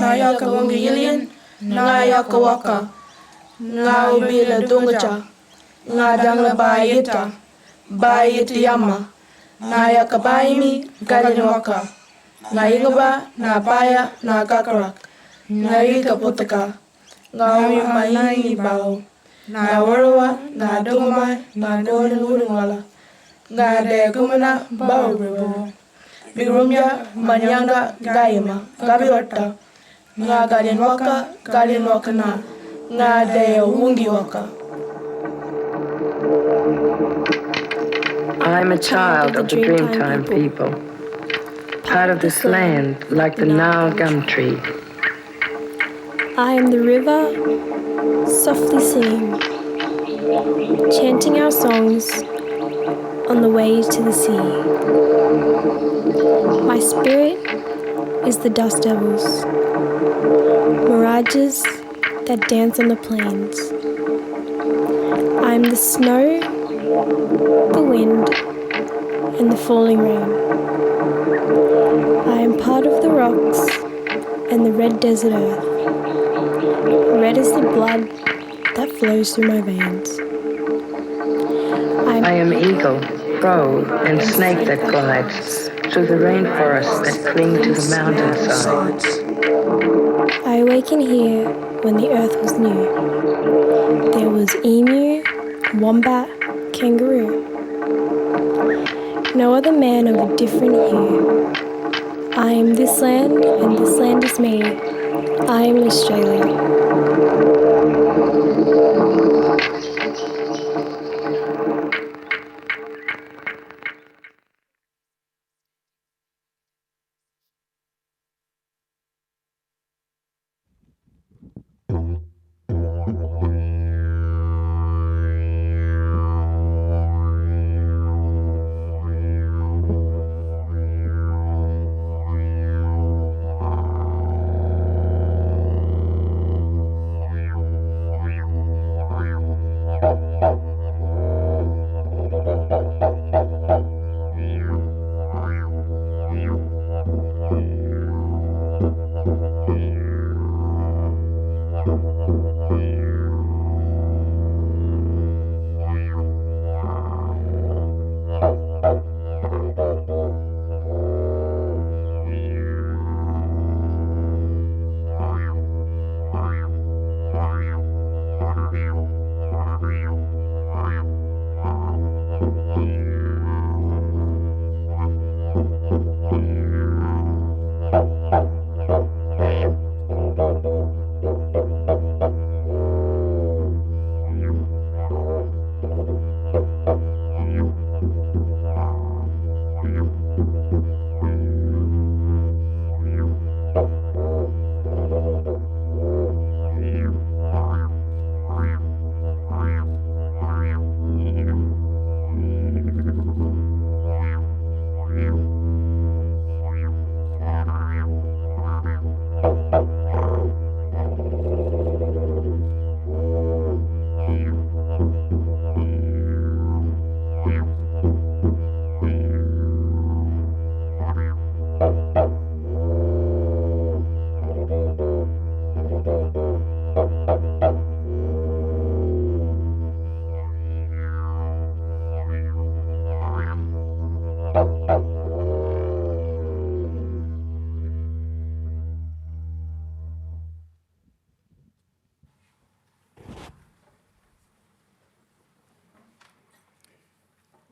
na yaka wangi yilian, nga yaka waka, nga ubila dungacha, nga dangla bayita yama, na yaka bayimi, galin waka, nga ingaba, na baya, na kakarak, nga yika putaka, nga uyuma ingi bao, na warawa, na dungama, na golin wala, nga de gumana, bao bribo. Bigurumya, manyanga, gayama, gabiwata, nga galin waka na, nga de wungi waka. I'm a child of the Dreamtime people, part of this land like the Nile gum tree. I am the river, softly singing, chanting our songs on the way to the sea. My spirit is the dust devils, mirages that dance on the plains. I am the snow, the wind, and the falling rain. I am part of the rocks and the red desert earth. Red is the blood that flows through my veins. I am eagle, crow, and snake that glides through the rainforests that cling to the mountainsides. I awaken here when the earth was new. There was emu, wombat, kangaroo. No other man of a different hue. I am this land and this land is me. I am Australia.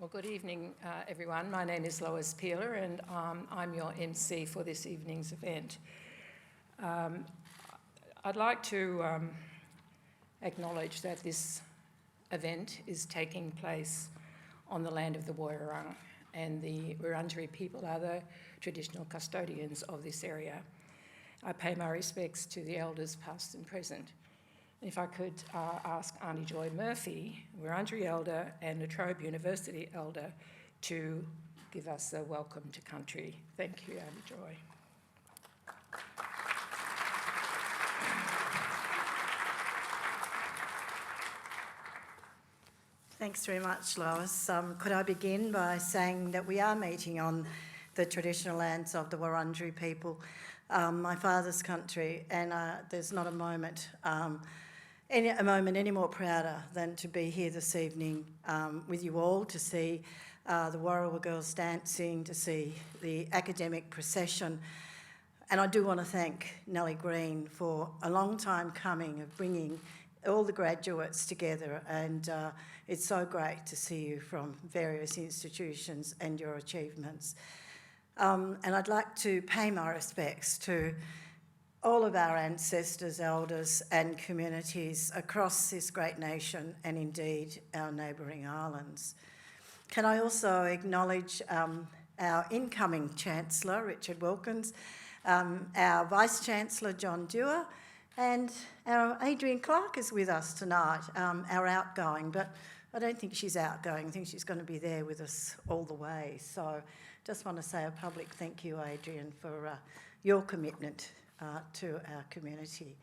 Well, good evening, everyone. My name is Lois Peeler, and I'm your MC for this evening's event. I'd like to acknowledge that this event is taking place on the land of the Yirra, and the Wurundjeri people are the traditional custodians of this area. I pay my respects to the elders past and present. If I could ask Auntie Joy Murphy, Wurundjeri elder and a Trobe University elder, to give us a welcome to country. Thank you, Auntie Joy. Thanks very much, Lois. Could I begin by saying that we are meeting on the traditional lands of the Wurundjeri people. my father's country, and there's not a moment any more prouder than to be here this evening with you all, to see the Warrawa girls dancing, to see the academic procession. And I do want to thank Nellie Green for a long time coming of bringing all the graduates together, and it's so great to see you from various institutions and your achievements. And I'd like to pay my respects to all of our ancestors, elders and communities across this great nation and indeed our neighbouring islands. Can I also acknowledge our incoming Chancellor, Richard Wilkins, our Vice-Chancellor, John Dewar, and our Adrian Clark is with us tonight, our outgoing, but I don't think she's outgoing. I think she's going to be there with us all the way. So just want to say a public thank you, Adrian, for your commitment to our community.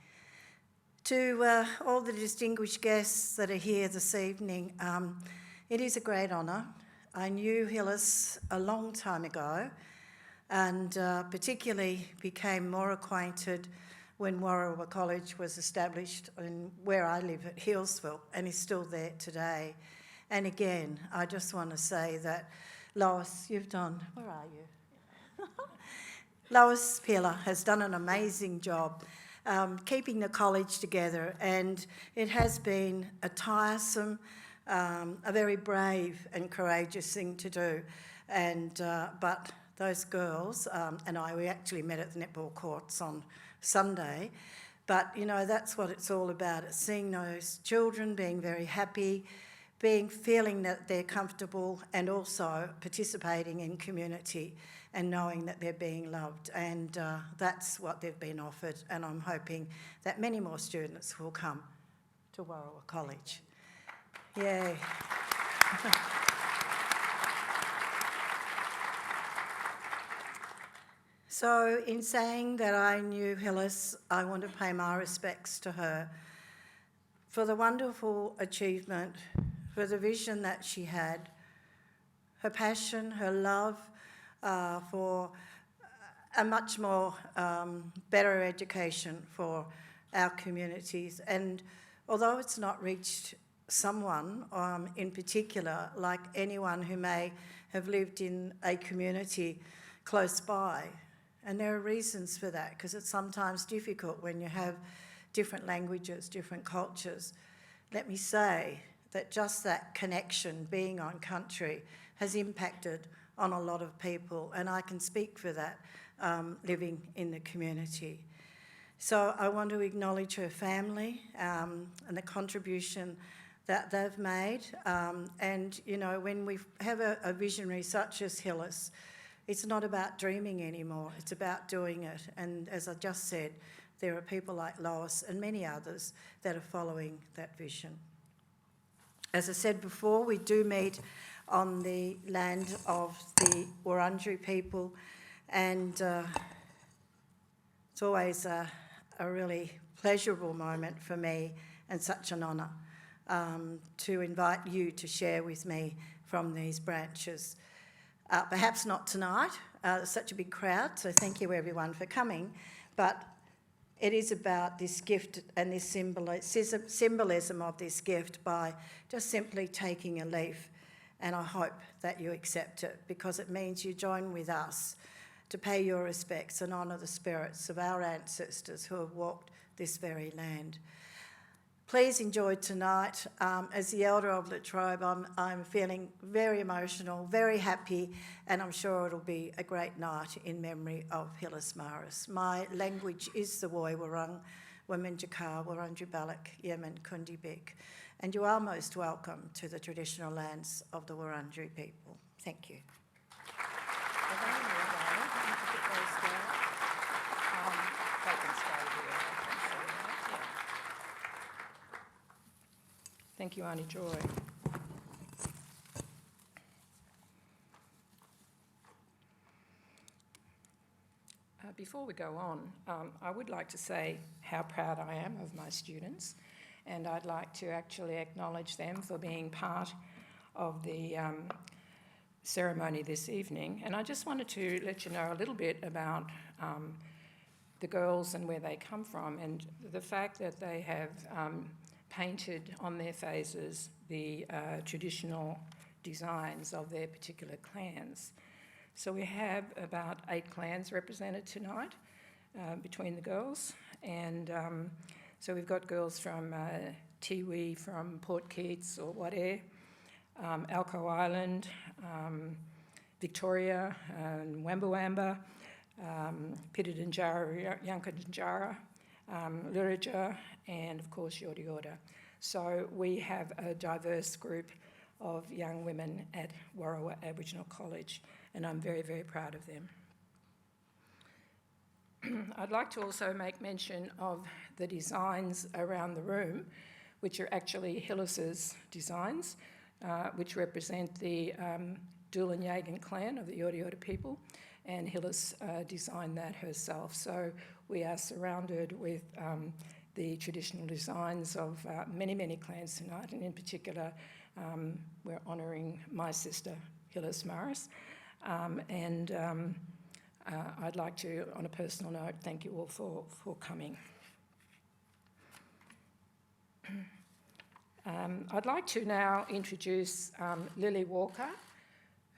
To all the distinguished guests that are here this evening, it is a great honour. I knew Hyllus a long time ago, and particularly became more acquainted when Warrawa College was established in where I live at Healesville, and is still there today. And again, I just want to say that Lois, you've done, where are you? Lois Peeler has done an amazing job keeping the college together, and it has been a tiresome, a very brave and courageous thing to do. And but those girls and I, we actually met at the netball courts on Sunday, but you know, that's what it's all about. It's seeing those children being very happy, feeling that they're comfortable, and also participating in community and knowing that they're being loved. And that's what they've been offered, and I'm hoping that many more students will come to Warrawa College. Yay. So in saying that I knew Hyllus, I want to pay my respects to her for the wonderful achievement, for the vision that she had, her passion, her love for a much more better education for our communities. And although it's not reached someone in particular, like anyone who may have lived in a community close by, and there are reasons for that, because it's sometimes difficult when you have different languages, different cultures. Let me say that just that connection, being on country, has impacted on a lot of people, and I can speak for that, living in the community. So I want to acknowledge her family and the contribution that they've made. And, you know, when we have a visionary such as Hyllus, it's not about dreaming anymore, it's about doing it. And as I just said, there are people like Lois and many others that are following that vision. As I said before, we do meet on the land of the Wurundjeri people, and it's always a really pleasurable moment for me, and such an honour to invite you to share with me from these branches. Perhaps not tonight, there's such a big crowd, so thank you everyone for coming, but it is about this gift and this symbolism of this gift by just simply taking a leaf, and I hope that you accept it, because it means you join with us to pay your respects and honour the spirits of our ancestors who have walked this very land. Please enjoy tonight. As the elder of La Trobe, I'm feeling very emotional, very happy, and I'm sure it'll be a great night in memory of Hyllus Maris. My language is the Woi Wurrung, Wominjaka, Wurundjeri Balak, Yemen, Kundibik, and you are most welcome to the traditional lands of the Wurundjeri people. Thank you. Thank you, Auntie Joy. Before we go on, I would like to say how proud I am of my students, and I'd like to actually acknowledge them for being part of the ceremony this evening. And I just wanted to let you know a little bit about the girls and where they come from, and the fact that they have painted on their faces the traditional designs of their particular clans. So we have about 8 clans represented tonight between the girls, and so we've got girls from Tiwi, from Port Keats or Wadair, Alco Island, Victoria, and Wamba, Pitadinjara, Yankunytjatjara, Lurija, and of course Yorta. So we have a diverse group of young women at Warrawa Aboriginal College, and I'm very, very proud of them. I'd like to also make mention of the designs around the room, which are actually Hyllus's designs, which represent the Doolan clan of the Yorta people, and Hyllus designed that herself. So we are surrounded with the traditional designs of many, many clans tonight, and in particular, we're honouring my sister, Hyllus Maris, and I'd like to, on a personal note, thank you all for coming. I'd like to now introduce Lily Walker,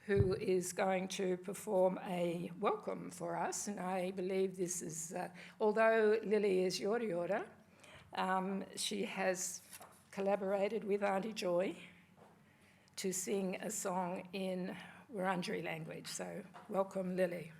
who is going to perform a welcome for us, and I believe this is, although Lily is Yorta, she has collaborated with Auntie Joy to sing a song in Wurundjeri language, so welcome Lily.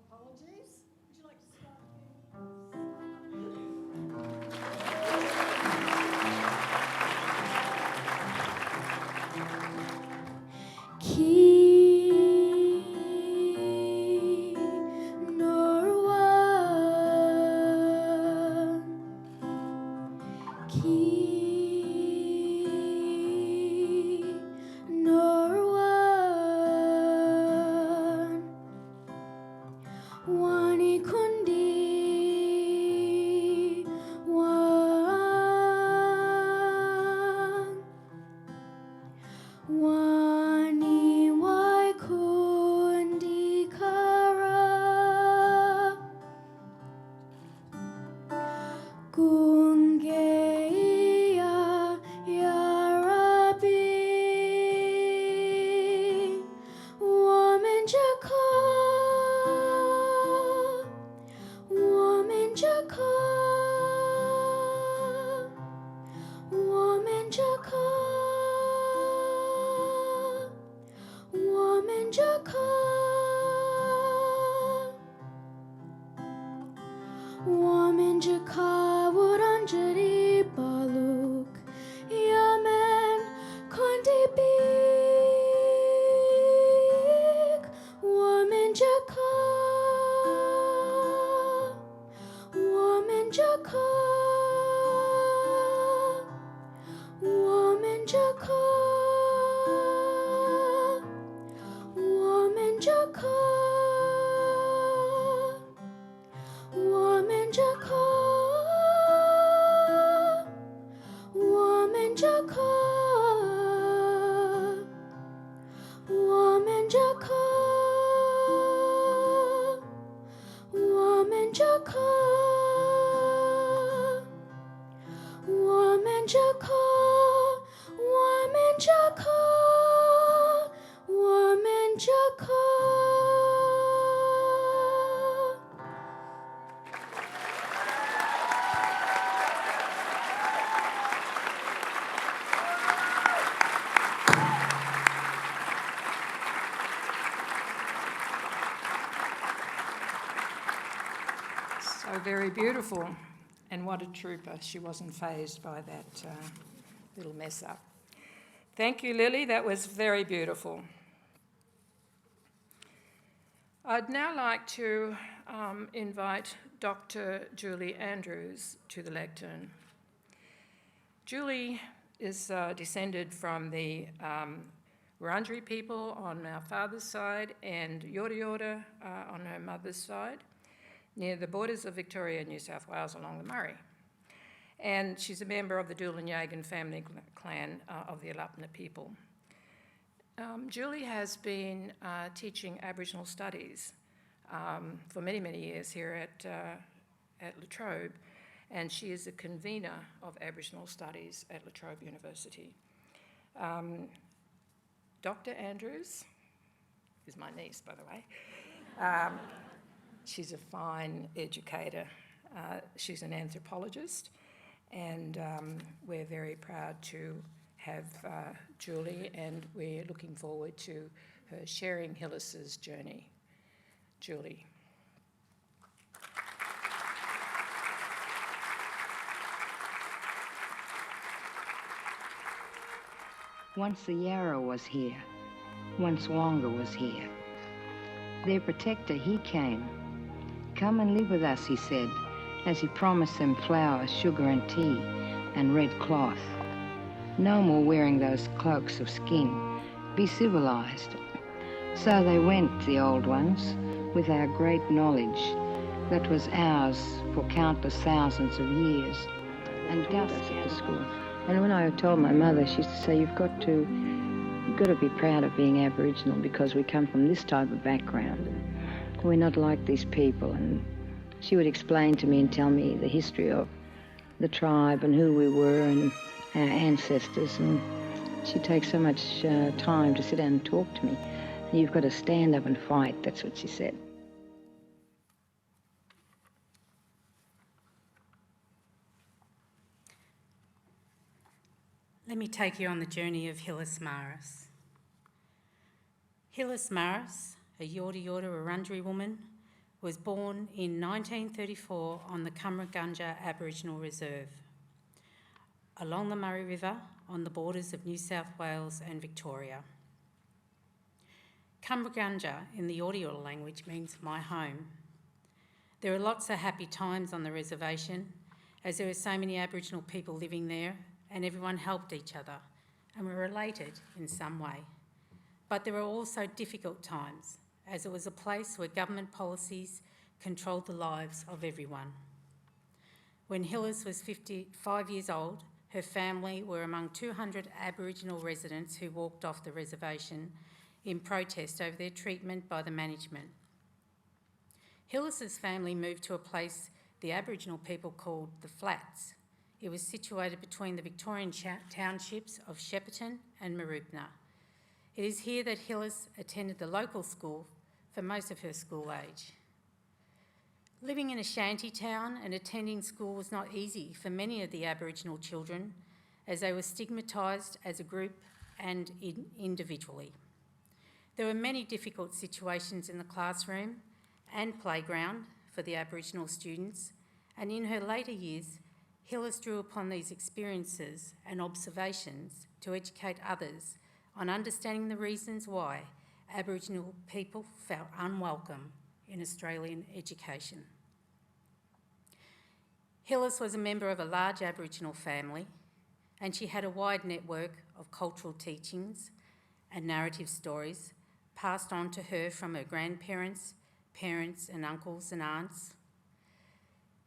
Apologies. Would you like to start again? Ki Norwa Ki Norwa Wani kundi wang Wani wai kundi kara Gungeia ya Rabbi Woman Woman Jaka Wurundjeri Baluk Yaman Kondi Big Woman Jaka Woman Jaka Woman Jaka Woman Jaka Woman Jaka very beautiful. And what a trooper. She wasn't fazed by that little mess up. Thank you, Lily. That was very beautiful. I'd now like to invite Dr. Julie Andrews to the lectern. Julie is descended from the Wurundjeri people on our father's side and Yirra on her mother's side, near the borders of Victoria and New South Wales along the Murray. And she's a member of the Doolan-Yagan family clan of the Alapna people. Julie has been teaching Aboriginal studies for many, many years here at La Trobe, and she is a convener of Aboriginal studies at La Trobe University. Dr. Andrews is my niece, by the way. She's a fine educator. She's an anthropologist, and we're very proud to have Julie, and we're looking forward to her sharing Hyllus's journey. Julie. Once the Yirra was here, once Wonga was here. Their protector, he came. Come and live with us, he said, as he promised them flour, sugar and tea, and red cloth. No more wearing those cloaks of skin. Be civilized. So they went, the old ones, with our great knowledge that was ours for countless thousands of years, and got us at the school. And when I told my mother, she used to say, you've got to be proud of being Aboriginal because we come from this type of background. And we're not like these people. And she would explain to me and tell me the history of the tribe and who we were and our ancestors. And she takes so much time to sit down and talk to me. And you've got to stand up and fight, that's what she said. Let me take you on the journey of Hyllus Maris. Hyllus Maris, a Yirra Wurundjeri woman, was born in 1934 on the Commemorating Aboriginal Reserve, along the Murray River on the borders of New South Wales and Victoria. Commemorating in the Yirra language means my home. There are lots of happy times on the reservation, as there are so many Aboriginal people living there, and everyone helped each other and were related in some way. But there were also difficult times, as it was a place where government policies controlled the lives of everyone. When Hyllus was 55 years old, her family were among 200 Aboriginal residents who walked off the reservation in protest over their treatment by the management. Hyllus's family moved to a place the Aboriginal people called the Flats. It was situated between the Victorian townships of Shepparton and Mooroopna. It is here that Hyllus attended the local school for most of her school age. Living in a shanty town and attending school was not easy for many of the Aboriginal children, as they were stigmatised as a group and individually. There were many difficult situations in the classroom and playground for the Aboriginal students, and in her later years, Hyllus drew upon these experiences and observations to educate others on understanding the reasons why Aboriginal people felt unwelcome in Australian education. Hyllus was a member of a large Aboriginal family, and she had a wide network of cultural teachings and narrative stories passed on to her from her grandparents, parents and uncles and aunts.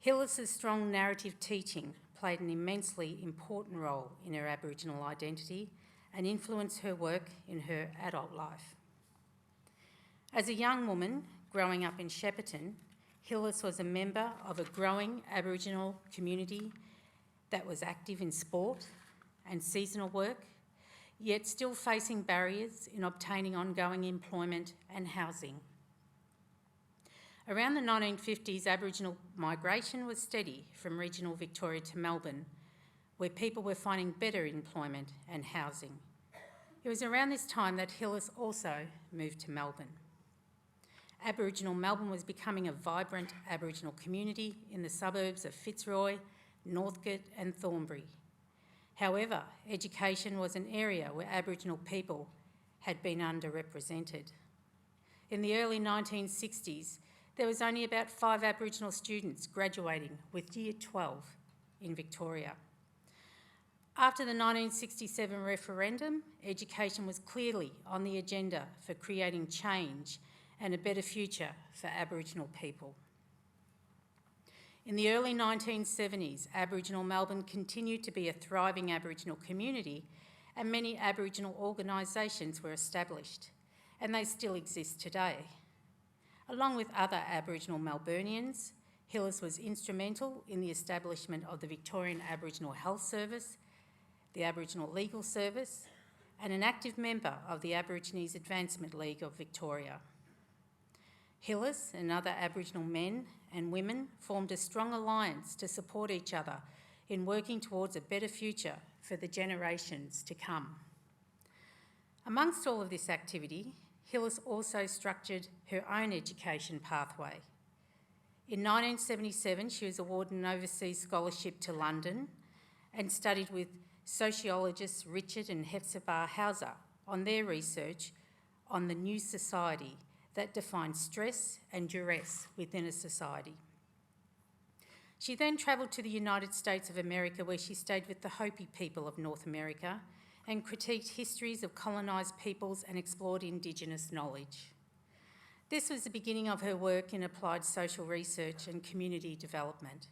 Hyllus's strong narrative teaching played an immensely important role in her Aboriginal identity and influenced her work in her adult life. As a young woman growing up in Shepparton, Hyllus was a member of a growing Aboriginal community that was active in sport and seasonal work, yet still facing barriers in obtaining ongoing employment and housing. Around the 1950s, Aboriginal migration was steady from regional Victoria to Melbourne, where people were finding better employment and housing. It was around this time that Hyllus also moved to Melbourne. Aboriginal Melbourne was becoming a vibrant Aboriginal community in the suburbs of Fitzroy, Northcote and Thornbury. However, education was an area where Aboriginal people had been underrepresented. In the early 1960s, there was only about 5 Aboriginal students graduating with Year 12 in Victoria. After the 1967 referendum, education was clearly on the agenda for creating change and a better future for Aboriginal people. In the early 1970s, Aboriginal Melbourne continued to be a thriving Aboriginal community and many Aboriginal organisations were established, and they still exist today. Along with other Aboriginal Melburnians, Hyllus was instrumental in the establishment of the Victorian Aboriginal Health Service, the Aboriginal Legal Service, and an active member of the Aborigines Advancement League of Victoria. Hyllus and other Aboriginal men and women formed a strong alliance to support each other in working towards a better future for the generations to come. Amongst all of this activity, Hyllus also structured her own education pathway. In 1977, she was awarded an overseas scholarship to London and studied with sociologists Richard and Hepzibah Hauser on their research on the new society that defines stress and duress within a society. She then travelled to the United States of America, where she stayed with the Hopi people of North America and critiqued histories of colonised peoples and explored Indigenous knowledge. This was the beginning of her work in applied social research and community development.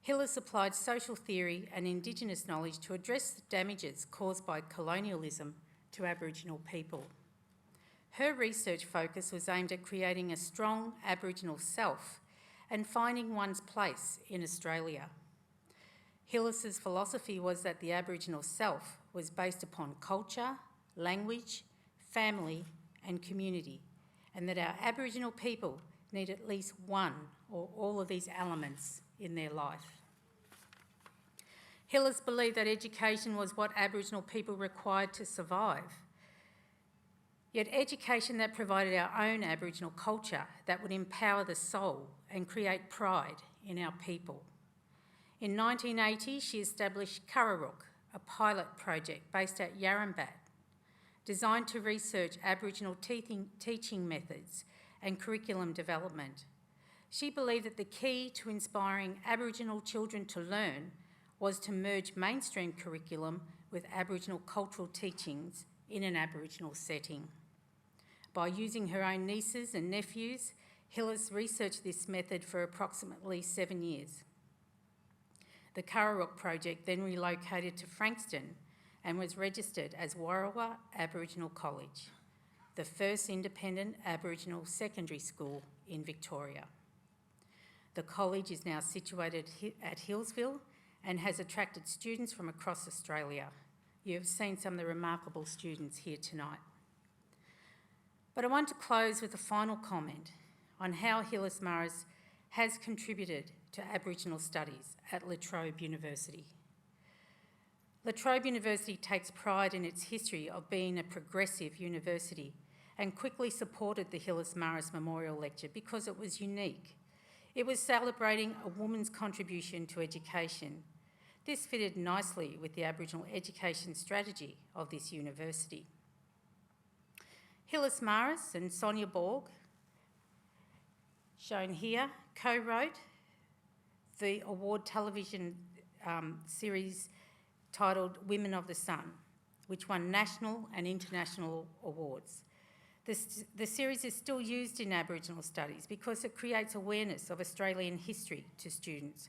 Hyllus applied social theory and Indigenous knowledge to address the damages caused by colonialism to Aboriginal people. Her research focus was aimed at creating a strong Aboriginal self and finding one's place in Australia. Hyllus's philosophy was that the Aboriginal self was based upon culture, language, family and community, and that our Aboriginal people need at least one or all of these elements in their life. Hyllus believed that education was what Aboriginal people required to survive. Yet education that provided our own Aboriginal culture that would empower the soul and create pride in our people. In 1980, she established Curraruk, a pilot project based at Yarrambat, designed to research Aboriginal teaching methods and curriculum development. She believed that the key to inspiring Aboriginal children to learn was to merge mainstream curriculum with Aboriginal cultural teachings in an Aboriginal setting. By using her own nieces and nephews, Hyllus researched this method for approximately 7 years. The Curraruk project then relocated to Frankston and was registered as Warrawa Aboriginal College, the first independent Aboriginal secondary school in Victoria. The college is now situated at Hillsville and has attracted students from across Australia. You have seen some of the remarkable students here tonight. But I want to close with a final comment on how Hyllus Maris has contributed to Aboriginal studies at La Trobe University. La Trobe University takes pride in its history of being a progressive university and quickly supported the Hyllus Maris Memorial Lecture because it was unique. It was celebrating a woman's contribution to education. This fitted nicely with the Aboriginal education strategy of this university. Hyllus Maris and Sonia Borg, shown here, co-wrote the award television series titled Women of the Sun, which won national and international awards. The series is still used in Aboriginal studies because it creates awareness of Australian history to students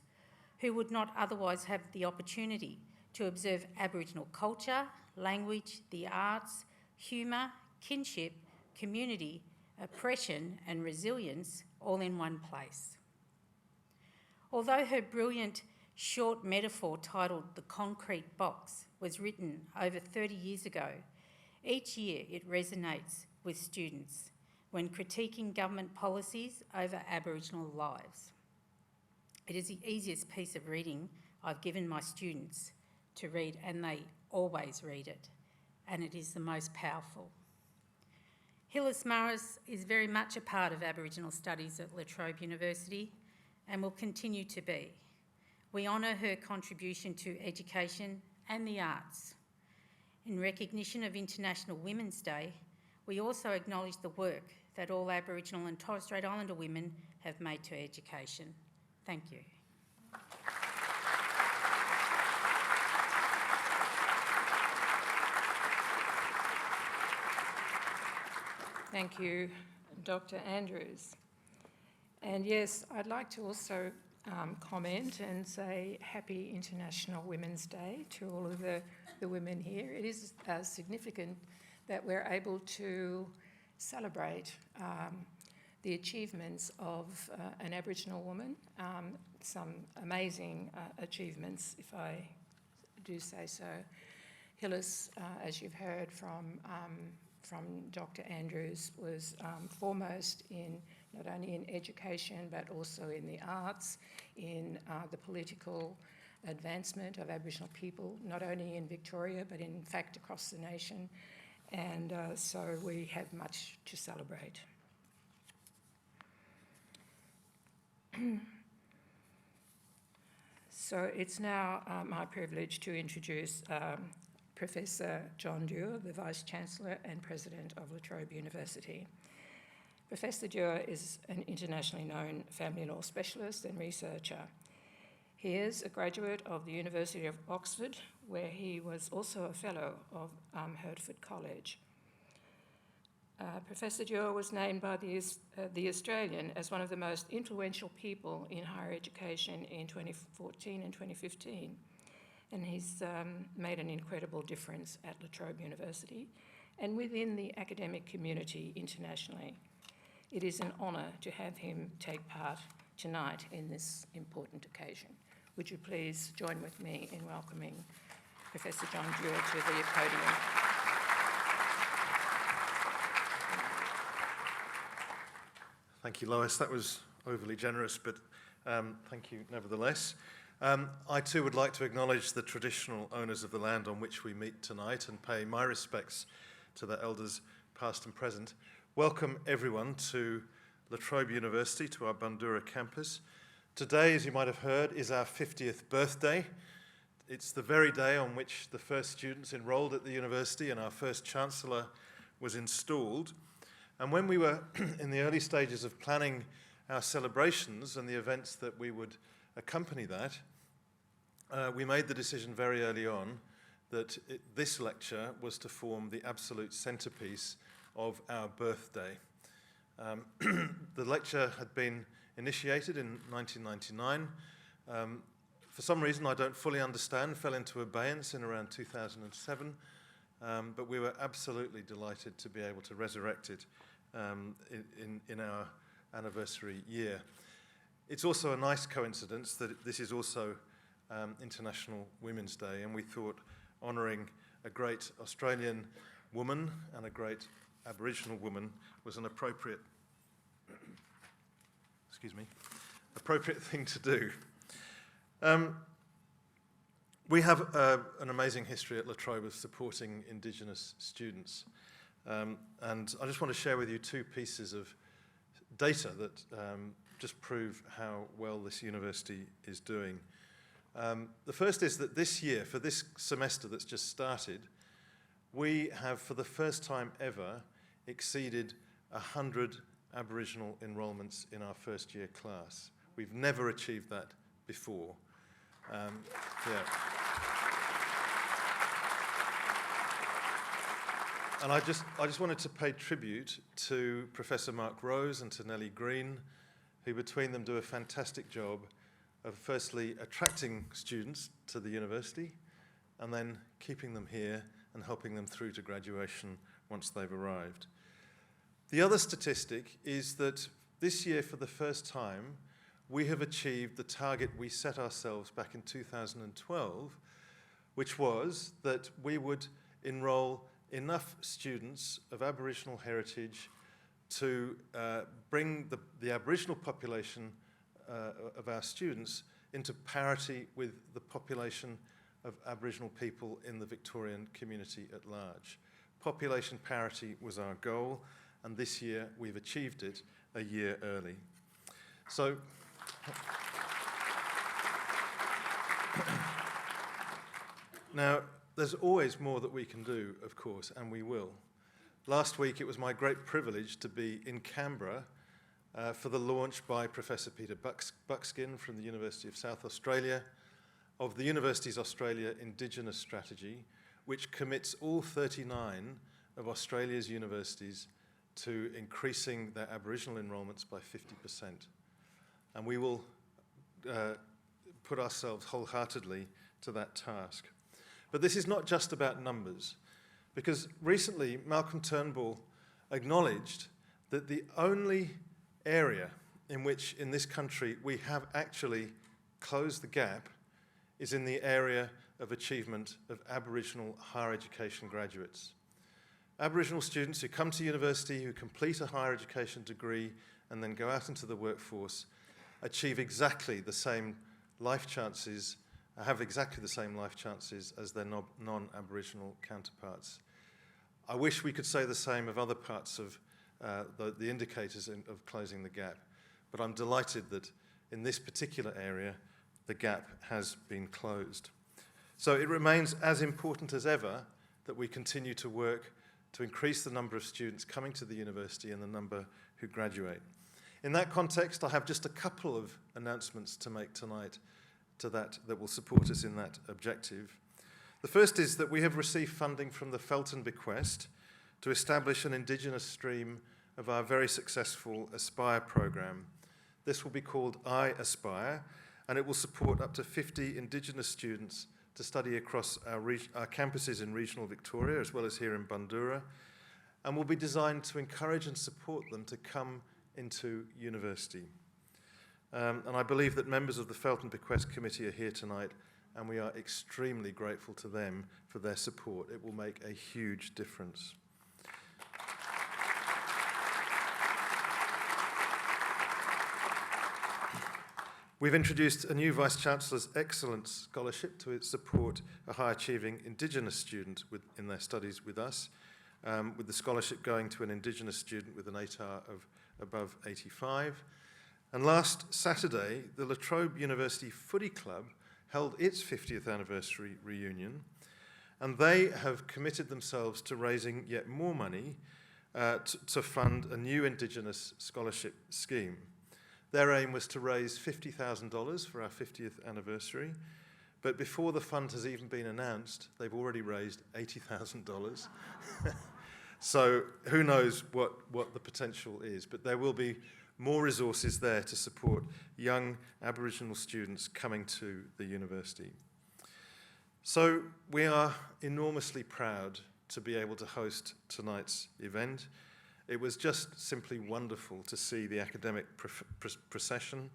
who would not otherwise have the opportunity to observe Aboriginal culture, language, the arts, humour, kinship, community, oppression and resilience all in one place. Although her brilliant short metaphor titled The Concrete Box was written over 30 years ago, each year it resonates with students when critiquing government policies over Aboriginal lives. It is the easiest piece of reading I've given my students to read, and they always read it, and it is the most powerful. Hyllus Maris is very much a part of Aboriginal studies at La Trobe University and will continue to be. We honour her contribution to education and the arts. In recognition of International Women's Day, we also acknowledge the work that all Aboriginal and Torres Strait Islander women have made to education. Thank you. Thank you, Dr. Andrews. And yes, I'd like to also comment and say Happy International Women's Day to all of the women here. It is significant that we're able to celebrate the achievements of an Aboriginal woman, some amazing achievements, if I do say so. Hyllus, as you've heard from Dr. Andrews, was foremost in not only in education but also in the arts, in the political advancement of Aboriginal people, not only in Victoria but in fact across the nation, and so we have much to celebrate. So it's now my privilege to introduce Professor John Dewar, the Vice-Chancellor and President of La Trobe University. Professor Dewar is an internationally known family law specialist and researcher. He is a graduate of the University of Oxford, where he was also a Fellow of Hertford College. Professor Dewar was named by the Australian as one of the most influential people in higher education in 2014 and 2015. And he's made an incredible difference at La Trobe University and within the academic community internationally. It is an honour to have him take part tonight in this important occasion. Would you please join with me in welcoming Professor John Dewar to the podium? Thank you, Lois. That was overly generous, but thank you nevertheless. I too would like to acknowledge the traditional owners of the land on which we meet tonight and pay my respects to their elders past and present. Welcome everyone to La Trobe University, to our Bundoora campus. Today, as you might have heard, is our 50th birthday. It's the very day on which the first students enrolled at the university and our first Chancellor was installed. And when we were in the early stages of planning our celebrations and the events that we would accompany that, we made the decision very early on that this lecture was to form the absolute centrepiece of our birthday. The lecture had been initiated in 1999. For some reason I don't fully understand, fell into abeyance in around 2007, but we were absolutely delighted to be able to resurrect it in our anniversary year. It's also a nice coincidence that this is also International Women's Day, and we thought honouring a great Australian woman and a great Aboriginal woman was an appropriate thing to do. We have an amazing history at La Trobe of supporting Indigenous students, and I just want to share with you two pieces of data that just prove how well this university is doing. The first is that this year, for this semester that's just started, we have, for the first time ever, exceeded 100 Aboriginal enrolments in our first year class. We've never achieved that before. And I just wanted to pay tribute to Professor Mark Rose and to Nellie Green, who between them do a fantastic job of firstly attracting students to the university and then keeping them here and helping them through to graduation once they've arrived. The other statistic is that this year, for the first time, we have achieved the target we set ourselves back in 2012, which was that we would enrol enough students of Aboriginal heritage to bring the Aboriginal population of our students into parity with the population of Aboriginal people in the Victorian community at large. Population parity was our goal, and this year we've achieved it a year early. So, now, there's always more that we can do, of course, and we will. Last week, it was my great privilege to be in Canberra for the launch by Professor Peter Buckskin from the University of South Australia of the Universities Australia Indigenous Strategy, which commits all 39 of Australia's universities to increasing their Aboriginal enrolments by 50%. And we will put ourselves wholeheartedly to that task. But this is not just about numbers, because recently Malcolm Turnbull acknowledged that the only area in which in this country we have actually closed the gap is in the area of achievement of Aboriginal higher education graduates. Aboriginal students who come to university, who complete a higher education degree and then go out into the workforce, achieve exactly the same life chances, have exactly the same life chances as their non-Aboriginal counterparts. I wish we could say the same of other parts of the indicators of closing the gap, but I'm delighted that in this particular area, the gap has been closed. So it remains as important as ever that we continue to work to increase the number of students coming to the university and the number who graduate. In that context, I have just a couple of announcements to make tonight that will support us in that objective. The first is that we have received funding from the Felton Bequest to establish an Indigenous stream of our very successful Aspire program. This will be called I Aspire, and it will support up to 50 Indigenous students to study across our campuses in regional Victoria, as well as here in Bundoora, and will be designed to encourage and support them to come into university. And I believe that members of the Felton Bequest Committee are here tonight, and we are extremely grateful to them for their support. It will make a huge difference. We've introduced a new Vice-Chancellor's Excellence Scholarship to support a high-achieving Indigenous student in their studies with us, with the scholarship going to an Indigenous student with an ATAR of above 85. And last Saturday, the Trobe University Footy Club held its 50th anniversary reunion, and they have committed themselves to raising yet more money to fund a new Indigenous scholarship scheme. Their aim was to raise $50,000 for our 50th anniversary, but before the fund has even been announced, they've already raised $80,000. So who knows what the potential is, but there will be more resources there to support young Aboriginal students coming to the university. So we are enormously proud to be able to host tonight's event. It was just simply wonderful to see the academic procession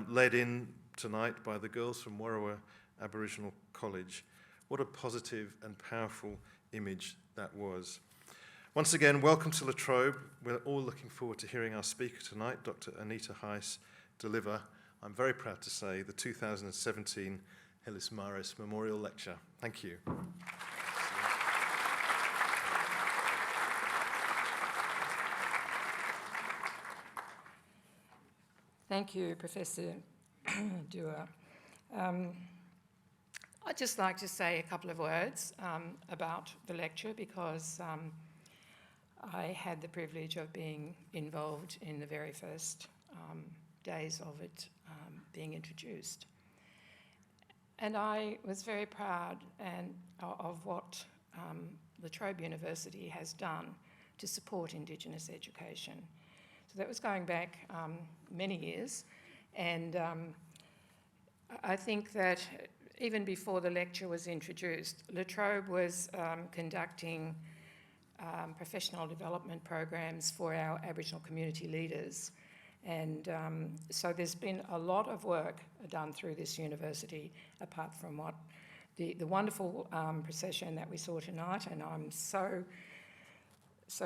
led in tonight by the girls from Warrawa Aboriginal College. What a positive and powerful image that was. Once again, welcome to La Trobe. We're all looking forward to hearing our speaker tonight, Dr Anita Heiss, deliver, I'm very proud to say, the 2017 Hyllus Maris Memorial Lecture. Thank you. Thank you, Professor Dewar. I'd just like to say a couple of words about the lecture because I had the privilege of being involved in the very first days of it being introduced. And I was very proud of what La Trobe University has done to support Indigenous education. So that was going back many years, and I think that even before the lecture was introduced, La Trobe was conducting professional development programs for our Aboriginal community leaders. And so there's been a lot of work done through this university, apart from what the wonderful procession that we saw tonight, and I'm so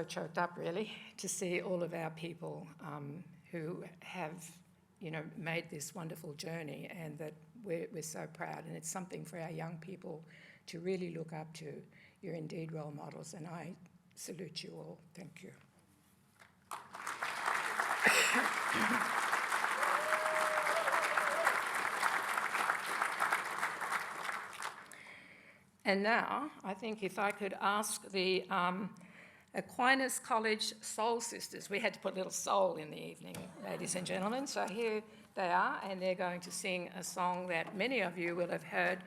choked up really to see all of our people who have, made this wonderful journey, and that we're so proud, and it's something for our young people to really look up to. You're indeed role models, and I salute you all. Thank you. And now, I think if I could ask the Aquinas College Soul Sisters, we had to put a little soul in the evening, ladies and gentlemen, so here they are, and they're going to sing a song that many of you will have heard,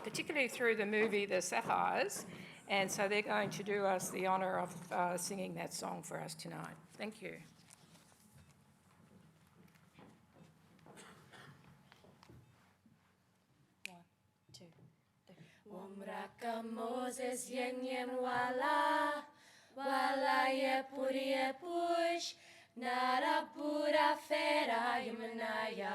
particularly through the movie The Sapphires, and so they're going to do us the honour of singing that song for us tonight. Thank you. Wamraka Moses yen yen wala, wala ye push, nara pura fera yumanayala,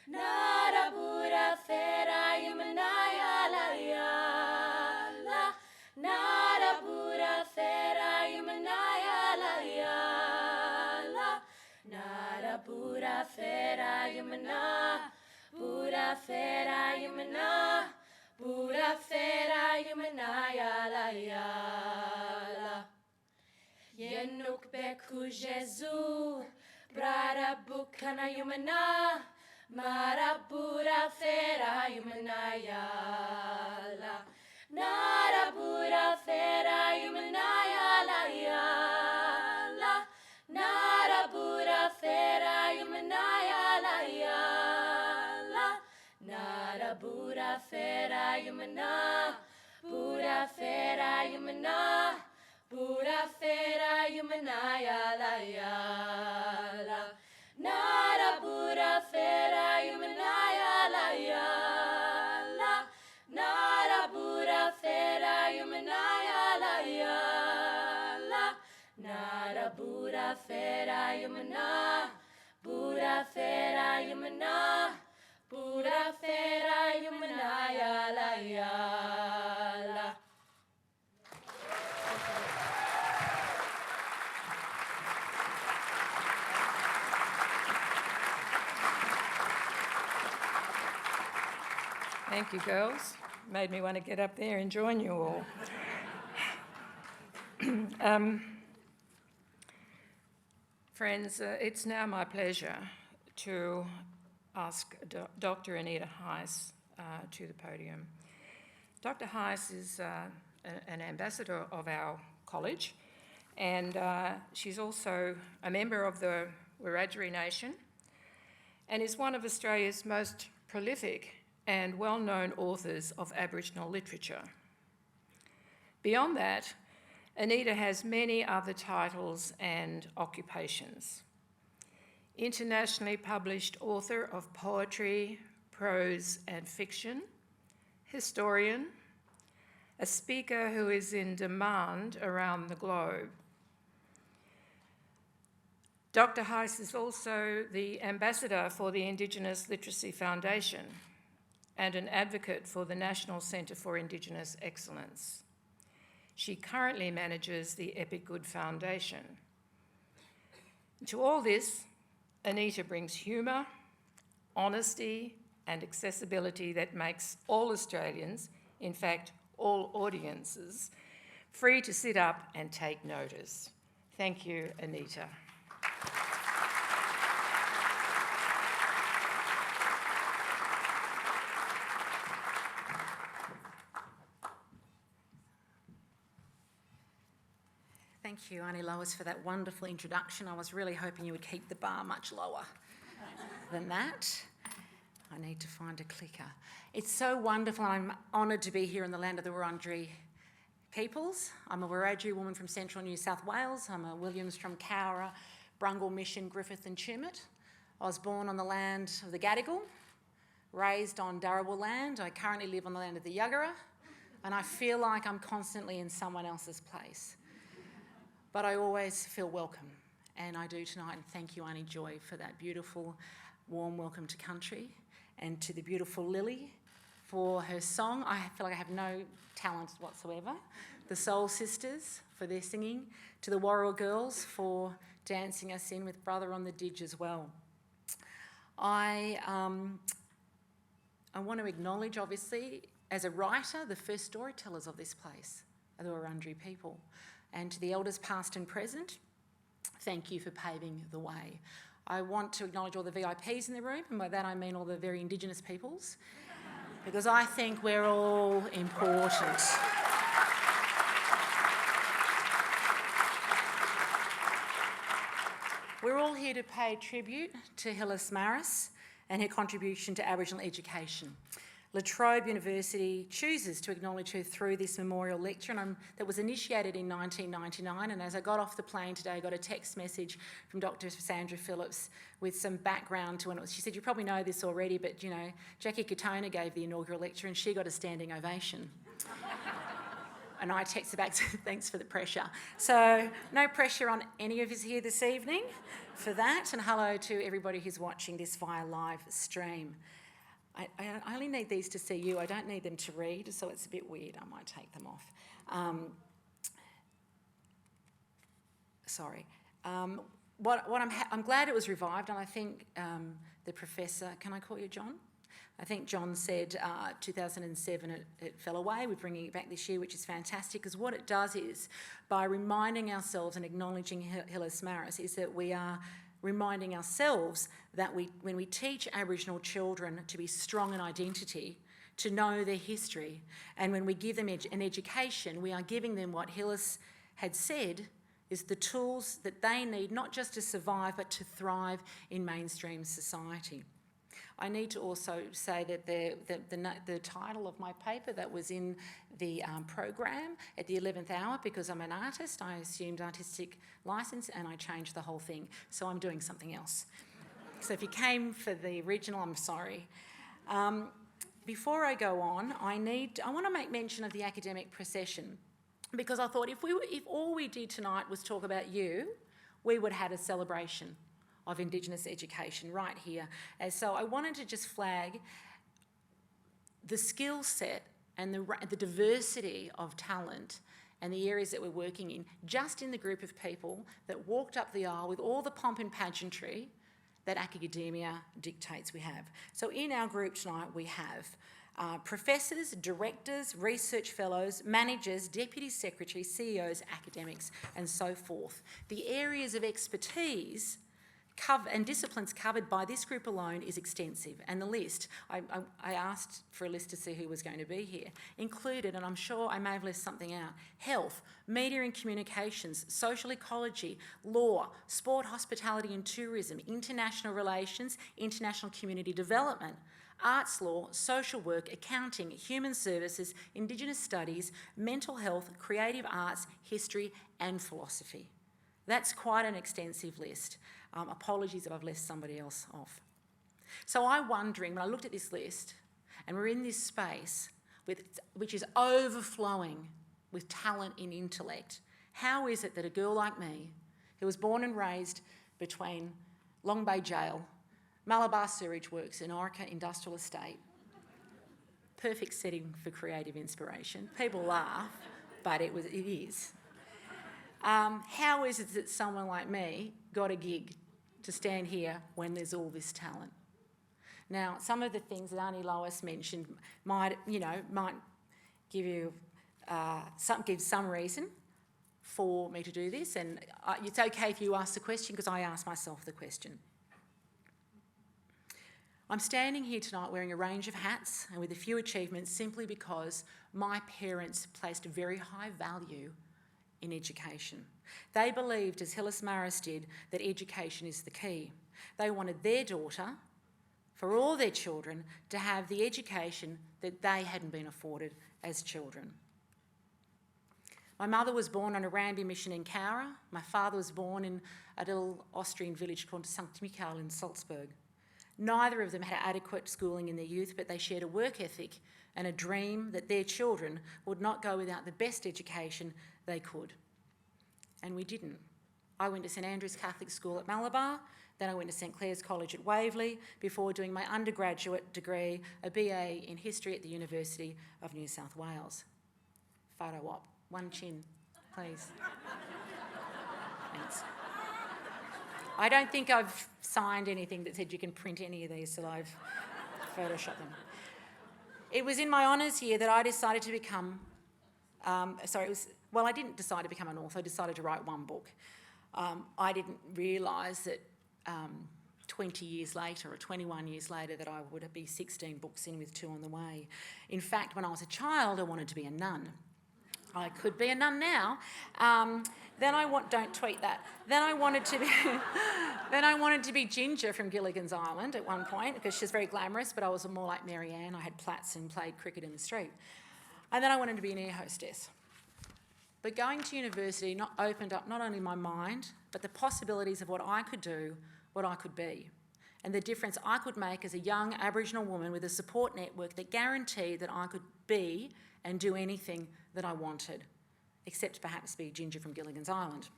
nara pura fera yumanayala yala, nara pura fera yumanayala yala, nara pura fera yumana. Pura fera yumana yala yala. Yenuk beku Jesu, brada bukana yumana, mara pura fera yumana yala. Nara pura fera yumana yala yala. Nara pura fera yumana yala yala. Nara pura fera yumana, pura fera yumana, pura fera yumana yala yala. Nara pura fera yumana yala yala. Nara pura fera yumana yala yala. Nara pura fera yumana, pura fera yumana. Pura fera yumana yala yala. Thank you, girls. Made me want to get up there and join you all. Friends, it's now my pleasure to ask Dr Anita Heiss to the podium. Dr Heiss is an ambassador of our college, and she's also a member of the Wiradjuri Nation and is one of Australia's most prolific and well-known authors of Aboriginal literature. Beyond that, Anita has many other titles and occupations. Internationally published author of poetry, prose and fiction, historian, a speaker who is in demand around the globe. Dr Heiss is also the ambassador for the Indigenous Literacy Foundation and an advocate for the National Centre for Indigenous Excellence. She currently manages the Epic Good Foundation. To all this, Anita brings humour, honesty and accessibility that makes all Australians, in fact all audiences, free to sit up and take notice. Thank you, Anita. Thank you, Auntie Lois, for that wonderful introduction. I was really hoping you would keep the bar much lower than that. I need to find a clicker. It's so wonderful. I'm honoured to be here in the land of the Wurundjeri peoples. I'm a Wiradjuri woman from central New South Wales. I'm a Williams from Cowra, Brungle Mission, Griffith and Tumut. I was born on the land of the Gadigal, raised on Dharawal land. I currently live on the land of the Yirra, and I feel like I'm constantly in someone else's place. But I always feel welcome, and I do tonight, and thank you, Auntie Joy, for that beautiful, warm welcome to country, and to the beautiful Lily for her song. I feel like I have no talent whatsoever. The Soul Sisters for their singing, to the Warrior Girls for dancing us in with Brother on the Didge as well. I want to acknowledge, obviously, as a writer, the first storytellers of this place are the Wurundjeri people. And to the elders past and present, thank you for paving the way. I want to acknowledge all the VIPs in the room, and by that I mean all the very Indigenous peoples, because I think we're all important. We're all here to pay tribute to Hyllus Maris and her contribution to Aboriginal education. Trobe University chooses to acknowledge her through this memorial lecture that was initiated in 1999, and as I got off the plane today, I got a text message from Dr Sandra Phillips with some background to it. She said, you probably know this already, but you know, Jackie Katona gave the inaugural lecture and she got a standing ovation. And I texted back, thanks for the pressure. So no pressure on any of us here this evening for that, and hello to everybody who's watching this via live stream. I only need these to see you. I don't need them to read, so it's a bit weird. I might take them off. Sorry. I'm glad it was revived, and I think the professor, can I call you John? I think John said 2007 it fell away. We're bringing it back this year, which is fantastic, because what it does is, by reminding ourselves and acknowledging Hyllus Maris, is that we are reminding ourselves that when we teach Aboriginal children to be strong in identity, to know their history, and when we give them an education, we are giving them what Hyllus had said is the tools that they need, not just to survive, but to thrive in mainstream society. I need to also say that the title of my paper that was in the program at the 11th hour, because I'm an artist, I assumed artistic licence and I changed the whole thing. So I'm doing something else. So if you came for the original, I'm sorry. Before I go on, I want to make mention of the academic procession, because I thought if all we did tonight was talk about you, we would have had a celebration of Indigenous education right here. And so I wanted to just flag the skill set and the diversity of talent and the areas that we're working in, just in the group of people that walked up the aisle with all the pomp and pageantry that academia dictates we have. So in our group tonight we have professors, directors, research fellows, managers, deputy secretaries, CEOs, academics, and so forth. The areas of expertise and disciplines covered by this group alone is extensive, and the list, I asked for a list to see who was going to be here, included, and I'm sure I may have left something out, health, media and communications, social ecology, law, sport, hospitality and tourism, international relations, international community development, arts law, social work, accounting, human services, Indigenous studies, mental health, creative arts, history and philosophy. That's quite an extensive list. Apologies if I've left somebody else off. So I'm wondering, when I looked at this list, and we're in this space which is overflowing with talent in intellect, how is it that a girl like me, who was born and raised between Long Bay Jail, Malabar Sewerage Works and Orica Industrial Estate, perfect setting for creative inspiration. People laugh, but it is. How is it that someone like me got a gig to stand here when there's all this talent? Now, some of the things that Auntie Lois mentioned might give you some reason for me to do this, and it's okay if you ask the question, because I asked myself the question. I'm standing here tonight wearing a range of hats and with a few achievements simply because my parents placed a very high value in education. They believed, as Hyllus Maris did, that education is the key. They wanted their daughter, for all their children, to have the education that they hadn't been afforded as children. My mother was born on a Rambi mission in Cowra. My father was born in a little Austrian village called St. Michael in Salzburg. Neither of them had adequate schooling in their youth, but they shared a work ethic and a dream that their children would not go without the best education they could. And we didn't. I went to St Andrew's Catholic School at Malabar, then I went to St Clair's College at Waverley before doing my undergraduate degree, a BA in History at the University of New South Wales. Photo op. One chin, please. Thanks. I don't think I've signed anything that said you can print any of these, so I've photoshopped them. It was in my honours year that I decided to become, I didn't decide to become an author, I decided to write one book. I didn't realise that 20 years later or 21 years later that I would be 16 books in with 2 on the way. In fact, when I was a child, I wanted to be a nun. I could be a nun now. Don't tweet that. Then I wanted to be Ginger from Gilligan's Island at one point because she's very glamorous, but I was more like Mary Ann. I had plaits and played cricket in the street. And then I wanted to be an air hostess. But going to university opened up not only my mind, but the possibilities of what I could do, what I could be, and the difference I could make as a young Aboriginal woman with a support network that guaranteed that I could be and do anything that I wanted, except perhaps be Ginger from Gilligan's Island.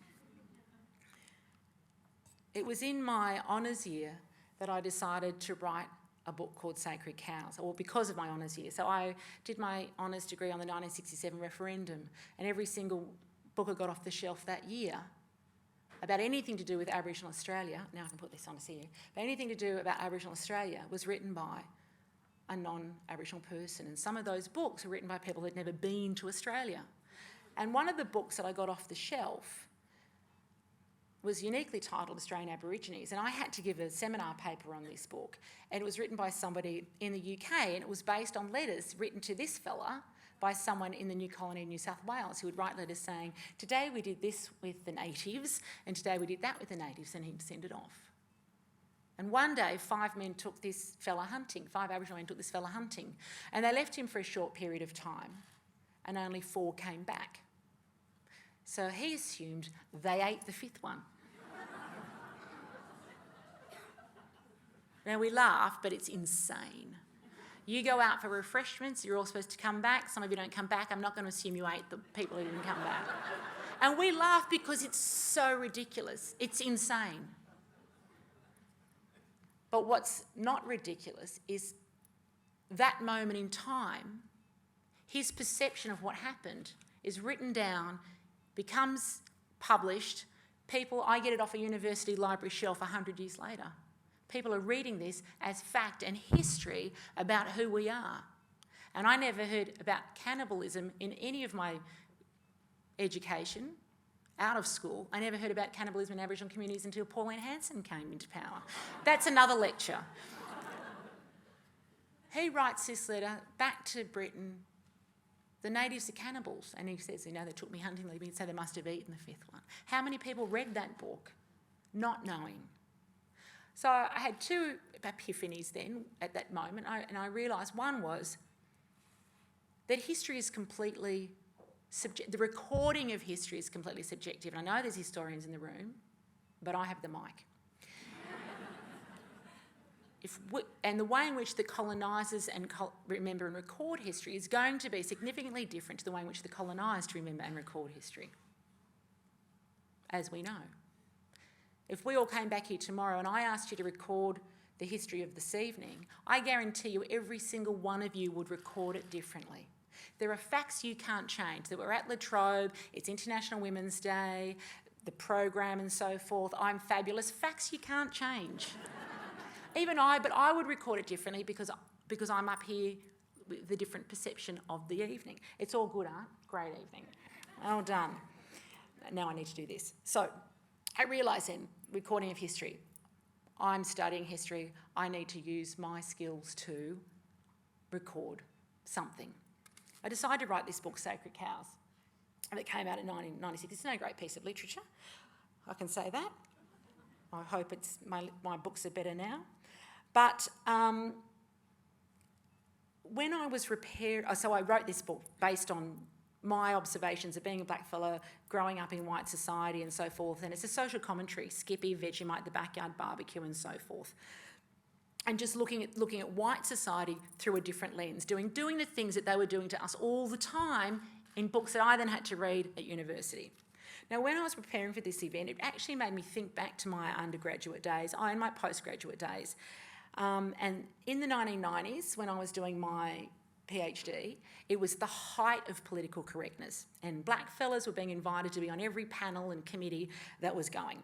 It was in my honours year that I decided to write a book called Sacred Cows, or because of my honours year. So I did my honours degree on the 1967 referendum, and every single book I got off the shelf that year about anything to do with Aboriginal Australia, now I can put this on here, but anything to do about Aboriginal Australia was written by a non-Aboriginal person. And some of those books were written by people who'd never been to Australia. And one of the books that I got off the shelf was uniquely titled Australian Aborigines, and I had to give a seminar paper on this book, and it was written by somebody in the UK, and it was based on letters written to this fella by someone in the new colony of New South Wales who would write letters saying, today we did this with the natives, and today we did that with the natives, and he'd send it off. And one day, 5 Aboriginal men took this fella hunting, and they left him for a short period of time, and only 4 came back. So he assumed they ate the 5th one. Now we laugh, but it's insane. You go out for refreshments, you're all supposed to come back. Some of you don't come back. I'm not going to assume you ate the people who didn't come back. And we laugh because it's so ridiculous. It's insane. But what's not ridiculous is that moment in time, his perception of what happened is written down, becomes published. I get it off a university library shelf 100 years later. People are reading this as fact and history about who we are. And I never heard about cannibalism in any of my education out of school. I never heard about cannibalism in Aboriginal communities until Pauline Hanson came into power. That's another lecture. He writes this letter back to Britain. The natives are cannibals. And he says, they took me hunting leave, so they must have eaten the 5th one. How many people read that book not knowing? So I had 2 epiphanies then at that moment, and I realised one was that history is completely the recording of history is completely subjective. And I know there's historians in the room, but I have the mic. And the way in which the colonisers remember and record history is going to be significantly different to the way in which the colonised remember and record history, as we know. If we all came back here tomorrow and I asked you to record the history of this evening, I guarantee you every single one of you would record it differently. There are facts you can't change. That we're at La Trobe, it's International Women's Day, the program and so forth, I'm fabulous. Facts you can't change. But I would record it differently because I'm up here with the different perception of the evening. It's all good, Aunt. Great evening. Well done. Now I need to do this. So I realised then, recording of history, I'm studying history, I need to use my skills to record something. I decided to write this book, Sacred Cows, and it came out in 1996. It's no great piece of literature, I can say that. I hope my books are better now. But when I was so I wrote this book based on my observations of being a black fella, growing up in white society and so forth, and it's a social commentary, Skippy, Vegemite, the backyard barbecue and so forth. And just looking at white society through a different lens, doing the things that they were doing to us all the time in books that I then had to read at university. Now, when I was preparing for this event, it actually made me think back to my undergraduate days and my postgraduate days. And in the 1990s, when I was doing my PhD, it was the height of political correctness, and black fellas were being invited to be on every panel and committee that was going.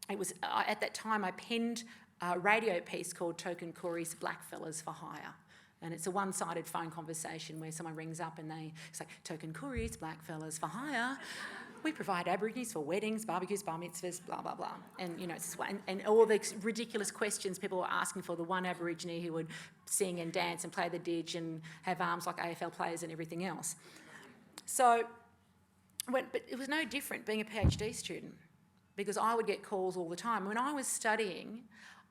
It was at that time I penned a radio piece called Token Corey's Black Fellas for Hire, And it's a one-sided phone conversation where someone rings up and they say, token couriers, black fellas for hire. We provide Aborigines for weddings, barbecues, bar mitzvahs, blah, blah, blah. And, you know, and all the ridiculous questions people were asking for. The one Aborigine who would sing and dance and play the didge and have arms like AFL players and everything else. So, but it was no different being a PhD student, because I would get calls all the time. When I was studying,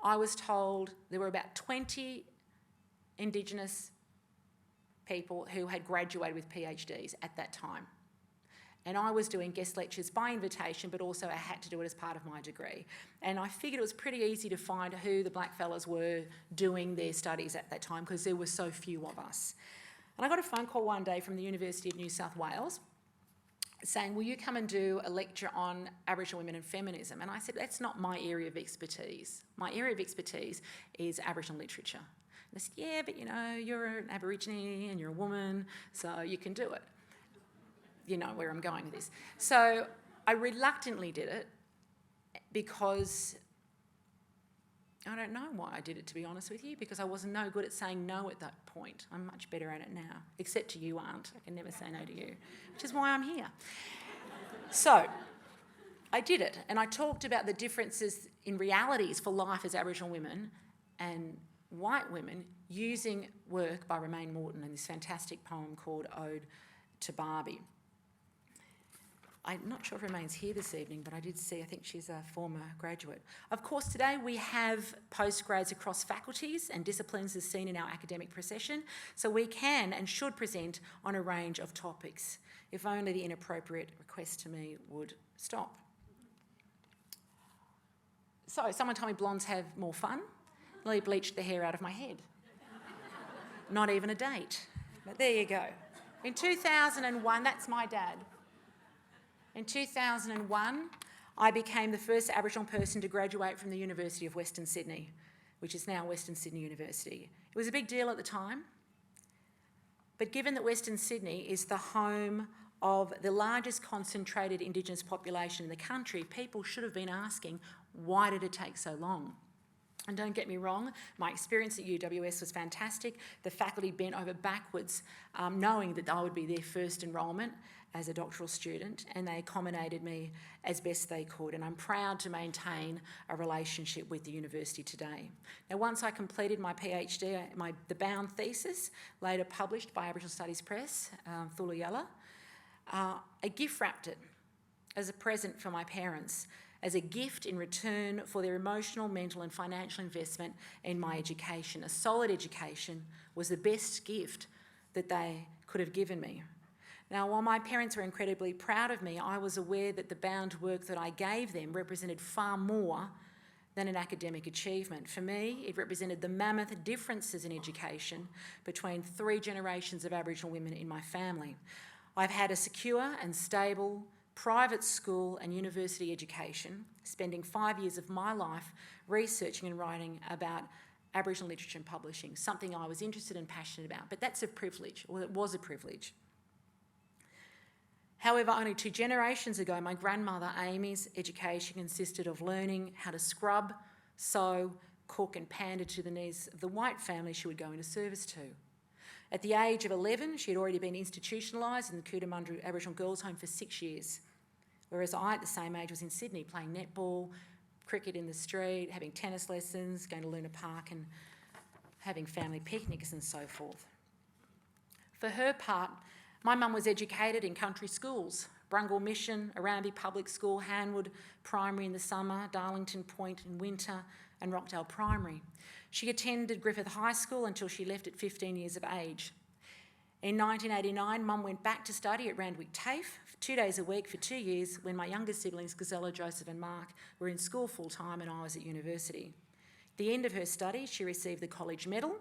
I was told there were about 20 Indigenous people who had graduated with PhDs at that time. And I was doing guest lectures by invitation, but also I had to do it as part of my degree. And I figured it was pretty easy to find who the black fellas were doing their studies at that time, because there were so few of us. And I got a phone call one day from the University of New South Wales saying, will you come and do a lecture on Aboriginal women and feminism? And I said, that's not my area of expertise. My area of expertise is Aboriginal literature. And they said, yeah, but you know, you're an Aborigine and you're a woman, so you can do it. You know where I'm going with this. So I reluctantly did it because I don't know why I did it, to be honest with you, because I was no good at saying no at that point. I'm much better at it now, except to you, Aunt. I can never say no to you, which is why I'm here. So I did it, and I talked about the differences in realities for life as Aboriginal women and white women using work by Romaine Morton and this fantastic poem called Ode to Barbie. I'm not sure if Romaine's here this evening, but I did see, I think she's a former graduate. Of course, today we have postgrads across faculties and disciplines as seen in our academic procession, so we can and should present on a range of topics, if only the inappropriate request to me would stop. So, someone told me blondes have more fun. Nearly bleached the hair out of my head. Not even a date, but there you go. In 2001, that's my dad. In 2001, I became the first Aboriginal person to graduate from the University of Western Sydney, which is now Western Sydney University. It was a big deal at the time, but given that Western Sydney is the home of the largest concentrated Indigenous population in the country, people should have been asking, why did it take so long? And don't get me wrong, my experience at UWS was fantastic. The faculty bent over backwards, knowing that I would be their first enrolment as a doctoral student, and they accommodated me as best they could. And I'm proud to maintain a relationship with the university today. Now, once I completed my PhD, the bound thesis, later published by Aboriginal Studies Press, Thula Yirra, I gift wrapped it as a present for my parents, as a gift in return for their emotional, mental and financial investment in my education. A solid education was the best gift that they could have given me. Now, while my parents were incredibly proud of me, I was aware that the bound work that I gave them represented far more than an academic achievement. For me, it represented the mammoth differences in education between 3 generations of Aboriginal women in my family. I've had a secure and stable private school and university education, spending 5 years of my life researching and writing about Aboriginal literature and publishing, something I was interested and passionate about. But that's a privilege, or it was a privilege. However, only 2 generations ago, my grandmother Amy's education consisted of learning how to scrub, sew, cook and pander to the needs of the white family she would go into service to. At the age of 11, she had already been institutionalised in the Cootamundra Aboriginal Girls' Home for 6 years, whereas I, at the same age, was in Sydney playing netball, cricket in the street, having tennis lessons, going to Luna Park and having family picnics and so forth. For her part, my mum was educated in country schools, Brungle Mission, Arambi Public School, Hanwood Primary in the summer, Darlington Point in winter, and Rockdale Primary. She attended Griffith High School until she left at 15 years of age. In 1989, Mum went back to study at Randwick TAFE 2 days a week for 2 years when my younger siblings, Gazella, Joseph and Mark, were in school full-time and I was at university. At the end of her studies, she received the College Medal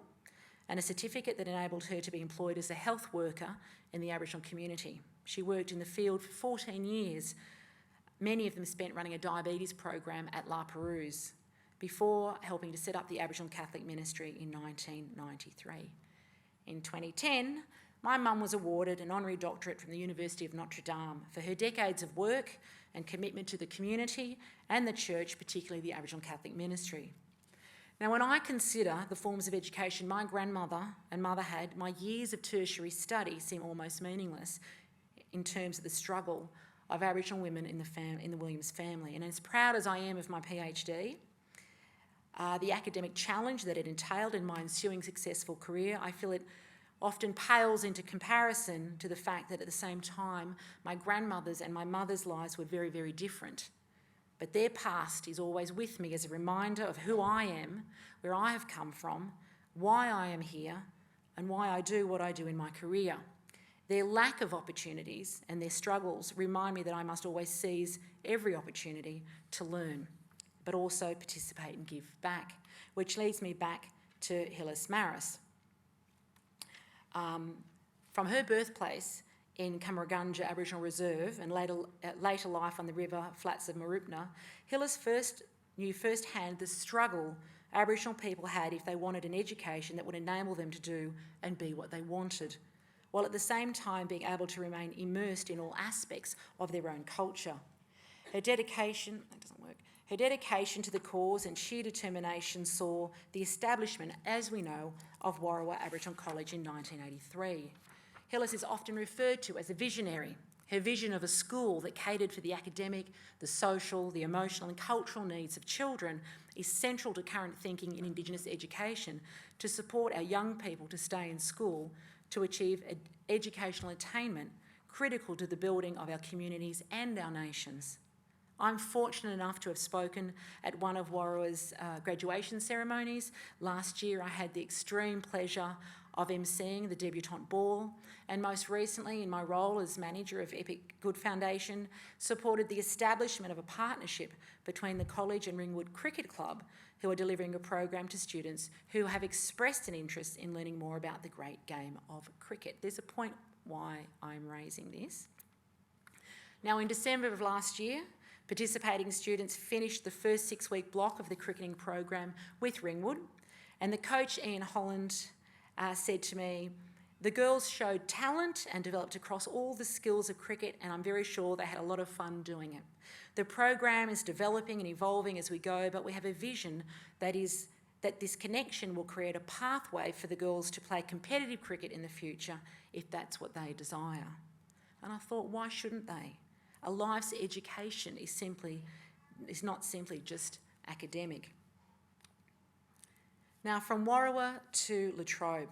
and a certificate that enabled her to be employed as a health worker in the Aboriginal community. She worked in the field for 14 years, many of them spent running a diabetes program at La Perouse, before helping to set up the Aboriginal Catholic Ministry in 1993. In 2010, my mum was awarded an honorary doctorate from the University of Notre Dame for her decades of work and commitment to the community and the church, particularly the Aboriginal Catholic Ministry. Now, when I consider the forms of education my grandmother and mother had, my years of tertiary study seem almost meaningless in terms of the struggle of Aboriginal women in the Williams family. And as proud as I am of my PhD, the academic challenge that it entailed in my ensuing successful career, I feel it often pales into comparison to the fact that at the same time, my grandmother's and my mother's lives were very, very different. But their past is always with me as a reminder of who I am, where I have come from, why I am here, and why I do what I do in my career. Their lack of opportunities and their struggles remind me that I must always seize every opportunity to learn, but also participate and give back, which leads me back to Hyllus Maris. From her birthplace in Cummeragunja Aboriginal Reserve and later life on the river flats of Mooroopna, Hyllus knew firsthand the struggle Aboriginal people had if they wanted an education that would enable them to do and be what they wanted, while at the same time being able to remain immersed in all aspects of their own culture. Her dedication to the cause and sheer determination saw the establishment, as we know, of Warrawa Aboriginal College in 1983. Hyllus is often referred to as a visionary. Her vision of a school that catered for the academic, the social, the emotional and cultural needs of children is central to current thinking in Indigenous education to support our young people to stay in school, to achieve educational attainment critical to the building of our communities and our nations. I'm fortunate enough to have spoken at one of Warrawa's graduation ceremonies. Last year I had the extreme pleasure of emceeing the debutante ball, and most recently in my role as manager of Epic Good Foundation, supported the establishment of a partnership between the college and Ringwood Cricket Club, who are delivering a program to students who have expressed an interest in learning more about the great game of cricket. There's a point why I'm raising this. Now, in December of last year, participating students finished the first 6-week block of the cricketing program with Ringwood, and the coach, Ian Holland, said to me, "The girls showed talent and developed across all the skills of cricket, and I'm very sure they had a lot of fun doing it. The program is developing and evolving as we go, but we have a vision that this connection will create a pathway for the girls to play competitive cricket in the future if that's what they desire." And I thought, why shouldn't they? A life's education is not simply just academic. Now, from Warrawa to Latrobe,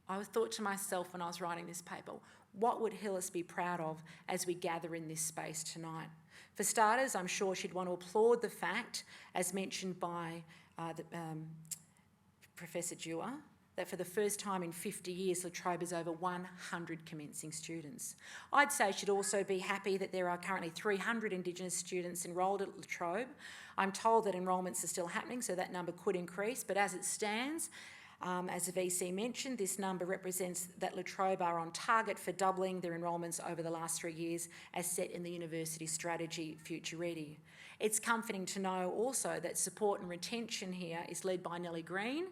I thought to myself when I was writing this paper, what would Hyllus be proud of as we gather in this space tonight? For starters, I'm sure she'd want to applaud the fact, as mentioned by Professor Dewar, that for the first time in 50 years, Latrobe has over 100 commencing students. I'd say she'd also be happy that there are currently 300 Indigenous students enrolled at Latrobe. I'm told that enrolments are still happening, so that number could increase, but as it stands, as the VC mentioned, this number represents that Latrobe are on target for doubling their enrolments over the last 3 years as set in the university strategy Future Ready. It's comforting to know also that support and retention here is led by Nellie Green,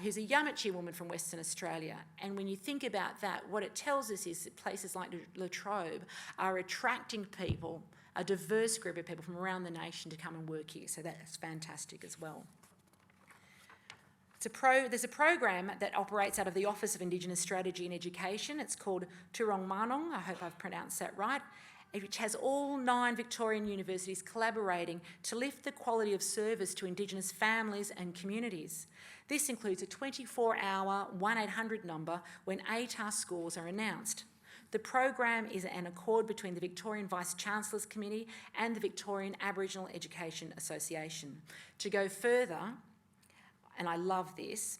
who's a Yamatji woman from Western Australia. And when you think about that, what it tells us is that places like Latrobe are attracting people, a diverse group of people from around the nation to come and work here. So that's fantastic as well. There's a program that operates out of the Office of Indigenous Strategy and Education. It's called Turong Manong, I hope I've pronounced that right, which has all 9 Victorian universities collaborating to lift the quality of service to Indigenous families and communities. This includes a 24-hour 1-800 number when ATAR scores are announced. The program is an accord between the Victorian Vice-Chancellors Committee and the Victorian Aboriginal Education Association. To go further, and I love this,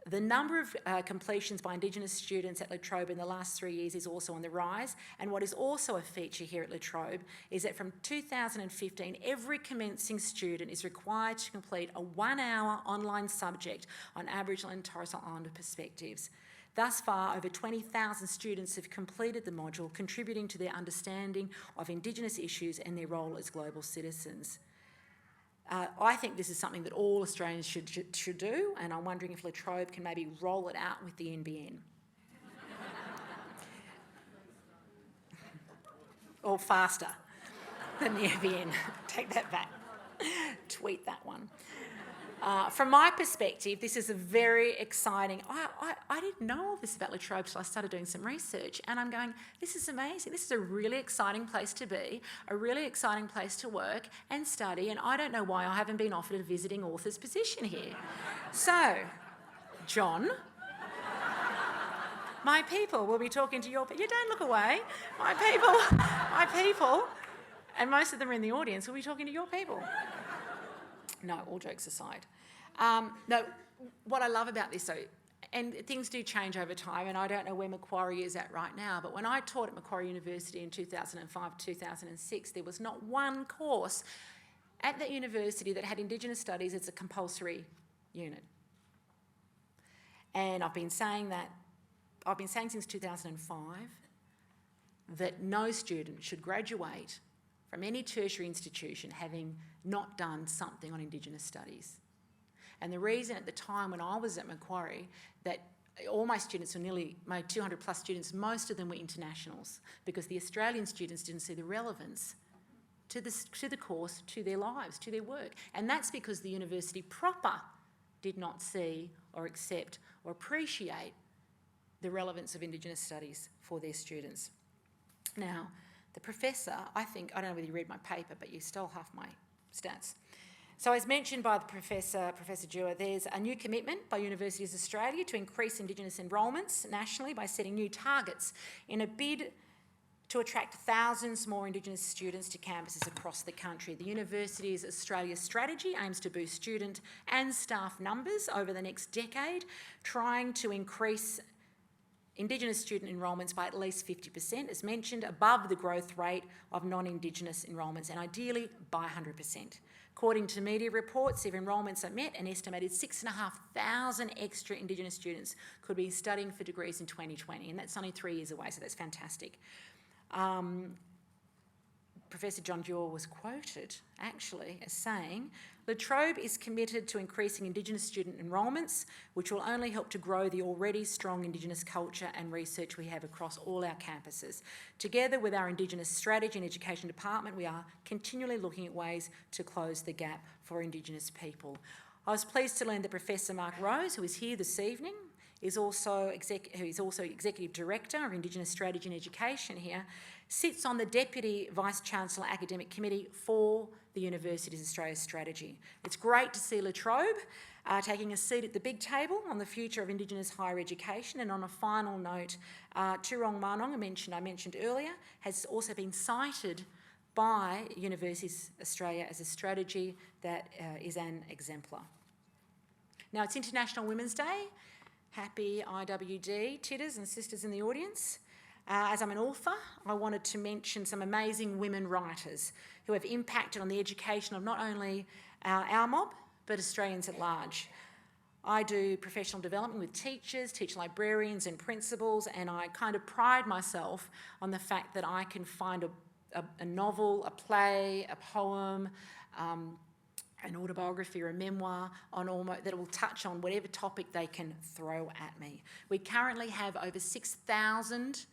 the number of completions by Indigenous students at Latrobe in the last 3 years is also on the rise, and what is also a feature here at Latrobe is that from 2015, every commencing student is required to complete a 1-hour online subject on Aboriginal and Torres Strait Islander perspectives. Thus far, over 20,000 students have completed the module, contributing to their understanding of Indigenous issues and their role as global citizens. I think this is something that all Australians should do, and I'm wondering if Latrobe can maybe roll it out with the NBN. Or faster than the NBN. Take that back. Tweet that one. From my perspective, this is a very exciting... I didn't know all this about La Trobe till I started doing some research, and I'm going, this is amazing. This is a really exciting place to be, a really exciting place to work and study, and I don't know why I haven't been offered a visiting author's position here. So, John, my people will be talking to your... You don't look away. My people, and most of them are in the audience, will be talking to your people. No, all jokes aside. No, what I love about this, though, and things do change over time, and I don't know where Macquarie is at right now, but when I taught at Macquarie University in 2005, 2006, there was not one course at that university that had Indigenous Studies as a compulsory unit. And I've been saying since 2005 that no student should graduate from any tertiary institution having not done something on Indigenous studies. And the reason at the time when I was at Macquarie that all my students were my 200 plus students, most of them were internationals, because the Australian students didn't see the relevance to the course, to their lives, to their work. And that's because the university proper did not see or accept or appreciate the relevance of Indigenous studies for their students. Now, the professor, I don't know whether you read my paper, but you stole half my stats. So as mentioned by the Professor Yirra, there's a new commitment by Universities Australia to increase Indigenous enrolments nationally by setting new targets in a bid to attract thousands more Indigenous students to campuses across the country. The Universities Australia strategy aims to boost student and staff numbers over the next decade, trying to increase Indigenous student enrolments by at least 50%, as mentioned, above the growth rate of non-Indigenous enrolments, and ideally by 100%. According to media reports, if enrolments are met, an estimated 6,500 extra Indigenous students could be studying for degrees in 2020, and that's only 3 years away, so that's fantastic. Professor John Yirra was quoted, actually, as saying, La Trobe is committed to increasing Indigenous student enrolments, which will only help to grow the already strong Indigenous culture and research we have across all our campuses. Together with our Indigenous Strategy and Education Department, we are continually looking at ways to close the gap for Indigenous people. I was pleased to learn that Professor Mark Rose, who is here this evening, who is also Executive Director of Indigenous Strategy and Education here, sits on the Deputy Vice-Chancellor Academic Committee for the Universities Australia Strategy. It's great to see La Trobe taking a seat at the big table on the future of Indigenous higher education. And on a final note, Turong Manong, I mentioned earlier, has also been cited by Universities Australia as a strategy that is an exemplar. Now, it's International Women's Day. Happy IWD, titters and sisters in the audience. As I'm an author, I wanted to mention some amazing women writers who have impacted on the education of not only our mob, but Australians at large. I do professional development with teachers, teach librarians and principals, and I kind of pride myself on the fact that I can find a novel, a play, a poem, an autobiography or a memoir that will touch on whatever topic they can throw at me. We currently have over 6,000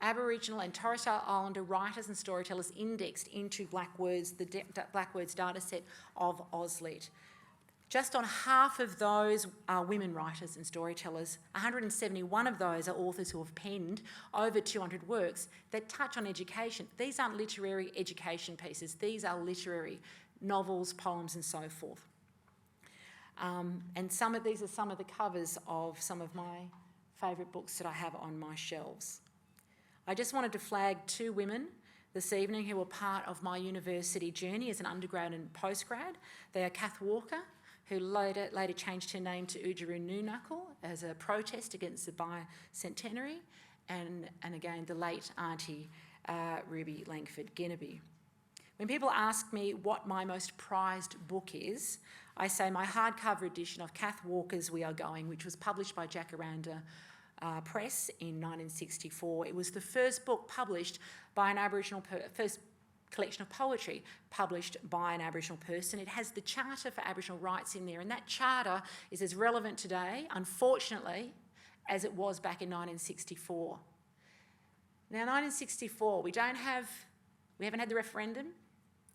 Aboriginal and Torres Strait Islander writers and storytellers indexed into Blackwords, the Blackwords dataset of AusLit. Just on half of those are women writers and storytellers. 171 of those are authors who have penned over 200 works that touch on education. These aren't literary education pieces. These are literary novels, poems, and so forth. And these are some of the covers of some of my favourite books that I have on my shelves. I just wanted to flag 2 women this evening who were part of my university journey as an undergrad and postgrad. They are Kath Walker, who later changed her name to Oodgeroo Noonuckle as a protest against the bicentenary, and again the late Auntie Ruby Langford Ginnaby. When people ask me what my most prized book is, I say my hardcover edition of Kath Walker's We Are Going, which was published by Jacaranda Press in 1964. It was the first book published by an Aboriginal first collection of poetry published by an Aboriginal person. It has the Charter for Aboriginal Rights in there, and that charter is as relevant today, unfortunately, as it was back in 1964. Now, 1964, we haven't had the referendum.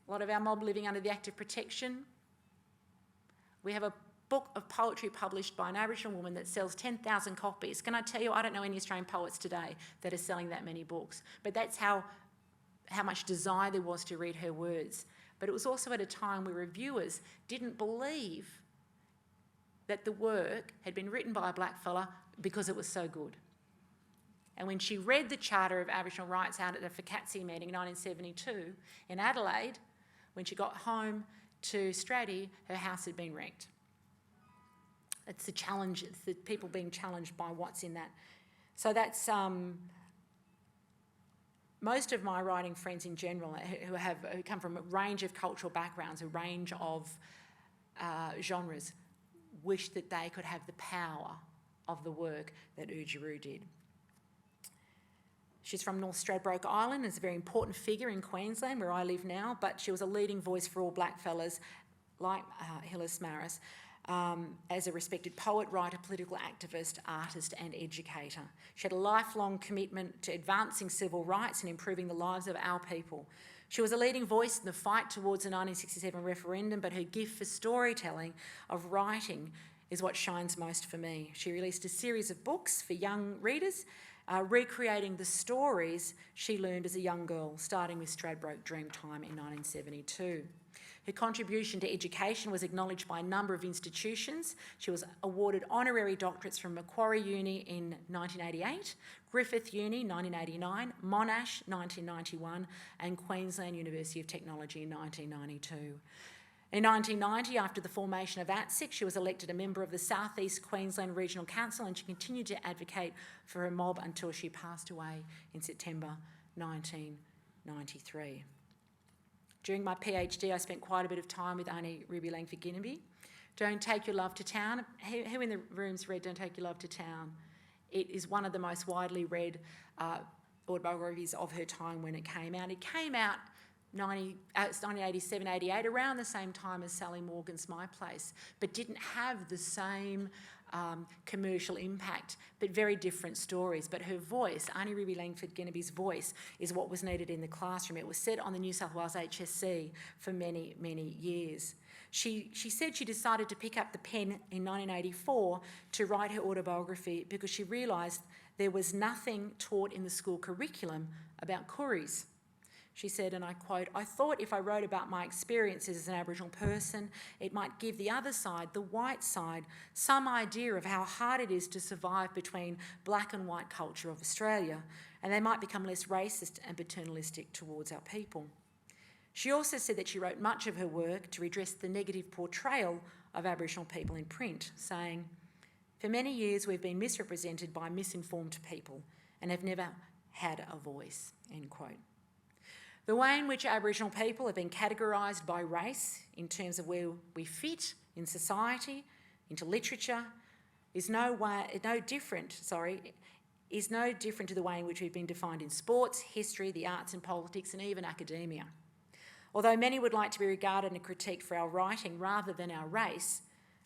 A lot of our mob living under the Act of Protection. We have a book of poetry published by an Aboriginal woman that sells 10,000 copies. Can I tell you, I don't know any Australian poets today that are selling that many books, but that's how much desire there was to read her words. But it was also at a time where reviewers didn't believe that the work had been written by a black fella because it was so good. And when she read the Charter of Aboriginal Rights out at the Fakatsi meeting in 1972 in Adelaide, when she got home to Straddie, her house had been wrecked. It's the challenge, it's the people being challenged by what's in that. So that's most of my writing friends in general who come from a range of cultural backgrounds, a range of genres, wish that they could have the power of the work that Oodgeroo did. She's from North Stradbroke Island, is a very important figure in Queensland, where I live now, but she was a leading voice for all black fellas like Hyllus Maris, as a respected poet, writer, political activist, artist and educator. She had a lifelong commitment to advancing civil rights and improving the lives of our people. She was a leading voice in the fight towards the 1967 referendum, but her gift for storytelling, of writing, is what shines most for me. She released a series of books for young readers, recreating the stories she learned as a young girl, starting with Stradbroke Dreamtime in 1972. Her contribution to education was acknowledged by a number of institutions. She was awarded honorary doctorates from Macquarie Uni in 1988, Griffith Uni 1989, Monash 1991, and Queensland University of Technology in 1992. In 1990, after the formation of ATSIC, she was elected a member of the South East Queensland Regional Council, and she continued to advocate for her mob until she passed away in September 1993. During my PhD, I spent quite a bit of time with Aunty Ruby Langford-Ginniby. Don't Take Your Love to Town. Who in the room's read Don't Take Your Love to Town? It is one of the most widely read autobiographies of her time when it came out. It came out 1987, 88, around the same time as Sally Morgan's My Place, but didn't have the same commercial impact, but very different stories. But her voice, Aunty Ruby Langford-Ginniby's voice, is what was needed in the classroom. It was set on the New South Wales HSC for many, many years. She said she decided to pick up the pen in 1984 to write her autobiography because she realised there was nothing taught in the school curriculum about Kooris. She said, and I quote, "I thought if I wrote about my experiences as an Aboriginal person, it might give the other side, the white side, some idea of how hard it is to survive between black and white culture of Australia, and they might become less racist and paternalistic towards our people." She also said that she wrote much of her work to redress the negative portrayal of Aboriginal people in print, saying, "For many years we've been misrepresented by misinformed people and have never had a voice," end quote. The way in which Aboriginal people have been categorised by race in terms of where we fit in society, into literature, is no different to the way in which we've been defined in sports, history, the arts and politics, and even academia. Although many would like to be regarded and critiqued for our writing rather than our race,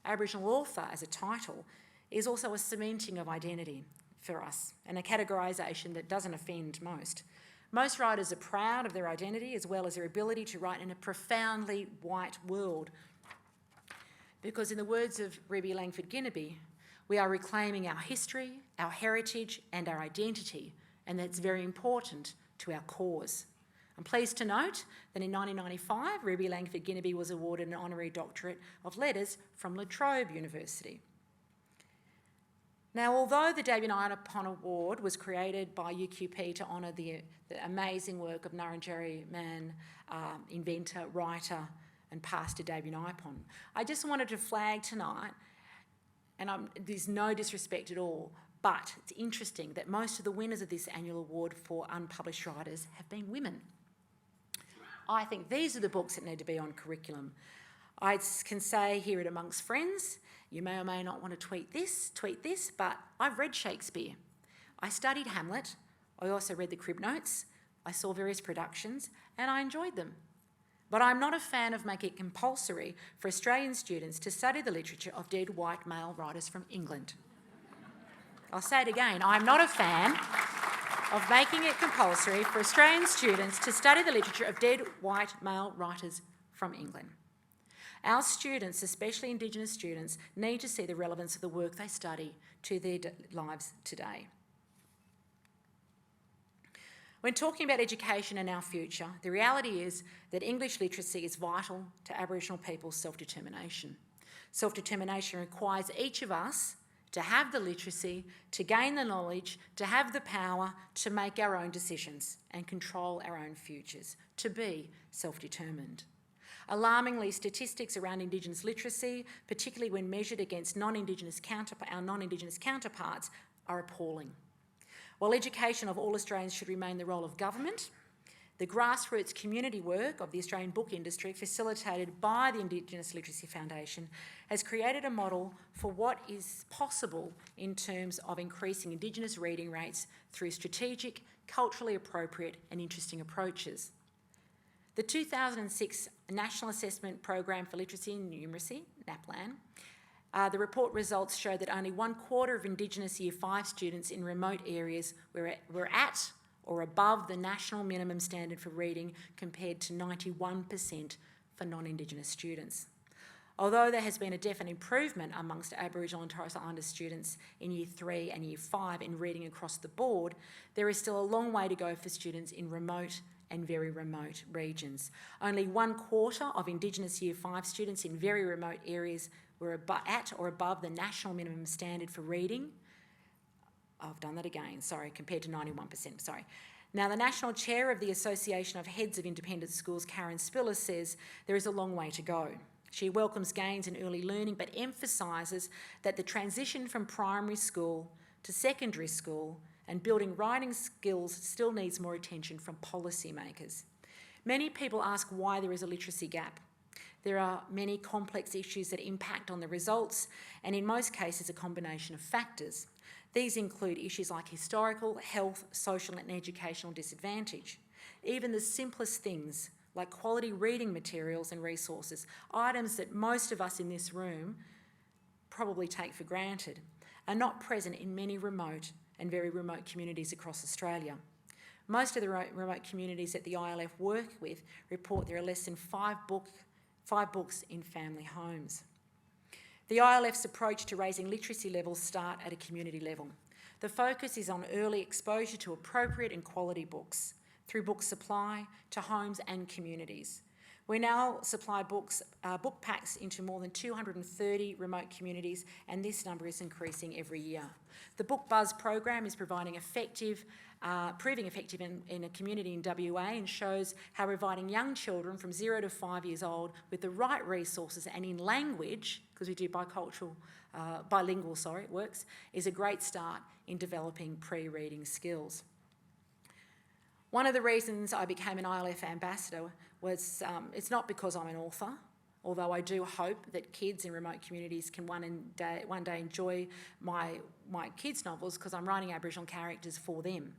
Aboriginal author as a title is also a cementing of identity for us, and a categorisation that doesn't offend most. Most writers are proud of their identity as well as their ability to write in a profoundly white world. Because in the words of Ruby Langford-Ginniby, we are reclaiming our history, our heritage and our identity, and that's very important to our cause. I'm pleased to note that in 1995, Ruby Langford-Ginniby was awarded an honorary doctorate of letters from La Trobe University. Now, although the Davyunayana Award was created by UQP to honour the amazing work of Ngarrindjeri man, inventor, writer and pastor Davyunayapon, I just wanted to flag tonight, and there's no disrespect at all, but it's interesting that most of the winners of this annual award for unpublished writers have been women. I think these are the books that need to be on curriculum. I can say here at Amongst Friends, you may or may not want to tweet this, but I've read Shakespeare. I studied Hamlet. I also read the Crib Notes. I saw various productions and I enjoyed them. But I'm not a fan of making it compulsory for Australian students to study the literature of dead white male writers from England. I'll say it again, I'm not a fan of making it compulsory for Australian students to study the literature of dead white male writers from England. Our students, especially Indigenous students, need to see the relevance of the work they study to their lives today. When talking about education and our future, the reality is that English literacy is vital to Aboriginal people's self-determination. Self-determination requires each of us to have the literacy, to gain the knowledge, to have the power to make our own decisions and control our own futures, to be self-determined. Alarmingly, statistics around Indigenous literacy, particularly when measured against our non-Indigenous counterparts, are appalling. While education of all Australians should remain the role of government, the grassroots community work of the Australian book industry, facilitated by the Indigenous Literacy Foundation, has created a model for what is possible in terms of increasing Indigenous reading rates through strategic, culturally appropriate and interesting approaches. The 2006 National Assessment Program for Literacy and Numeracy, NAPLAN, the report results show that only 1/4 of Indigenous Year 5 students in remote areas were at or above the national minimum standard for reading, compared to 91% for non-Indigenous students. Although there has been a definite improvement amongst Aboriginal and Torres Islander students in Year 3 and Year 5 in reading across the board, there is still a long way to go for students in remote and very remote regions. Only 1/4 of Indigenous Year 5 students in very remote areas were at or above the national minimum standard for reading. I've done that again, sorry, compared to 91%, sorry. Now, the National Chair of the Association of Heads of Independent Schools, Karen Spiller, says there is a long way to go. She welcomes gains in early learning, but emphasises that the transition from primary school to secondary school and building writing skills still needs more attention from policymakers. Many people ask why there is a literacy gap. There are many complex issues that impact on the results, and in most cases a combination of factors. These include issues like historical, health, social and educational disadvantage. Even the simplest things like quality reading materials and resources, items that most of us in this room probably take for granted, are not present in many remote and very remote communities across Australia. Most of the remote communities that the ILF work with report there are less than five books in family homes. The ILF's approach to raising literacy levels start at a community level. The focus is on early exposure to appropriate and quality books through book supply to homes and communities. We now supply book packs into more than 230 remote communities, and this number is increasing every year. The Book Buzz program is proving effective in a community in WA, and shows how providing young children from 0 to 5 years old with the right resources and in language, because we do bilingual, it works, is a great start in developing pre-reading skills. One of the reasons I became an ILF ambassador was, it's not because I'm an author, although I do hope that kids in remote communities can one day enjoy my kids' novels, because I'm writing Aboriginal characters for them.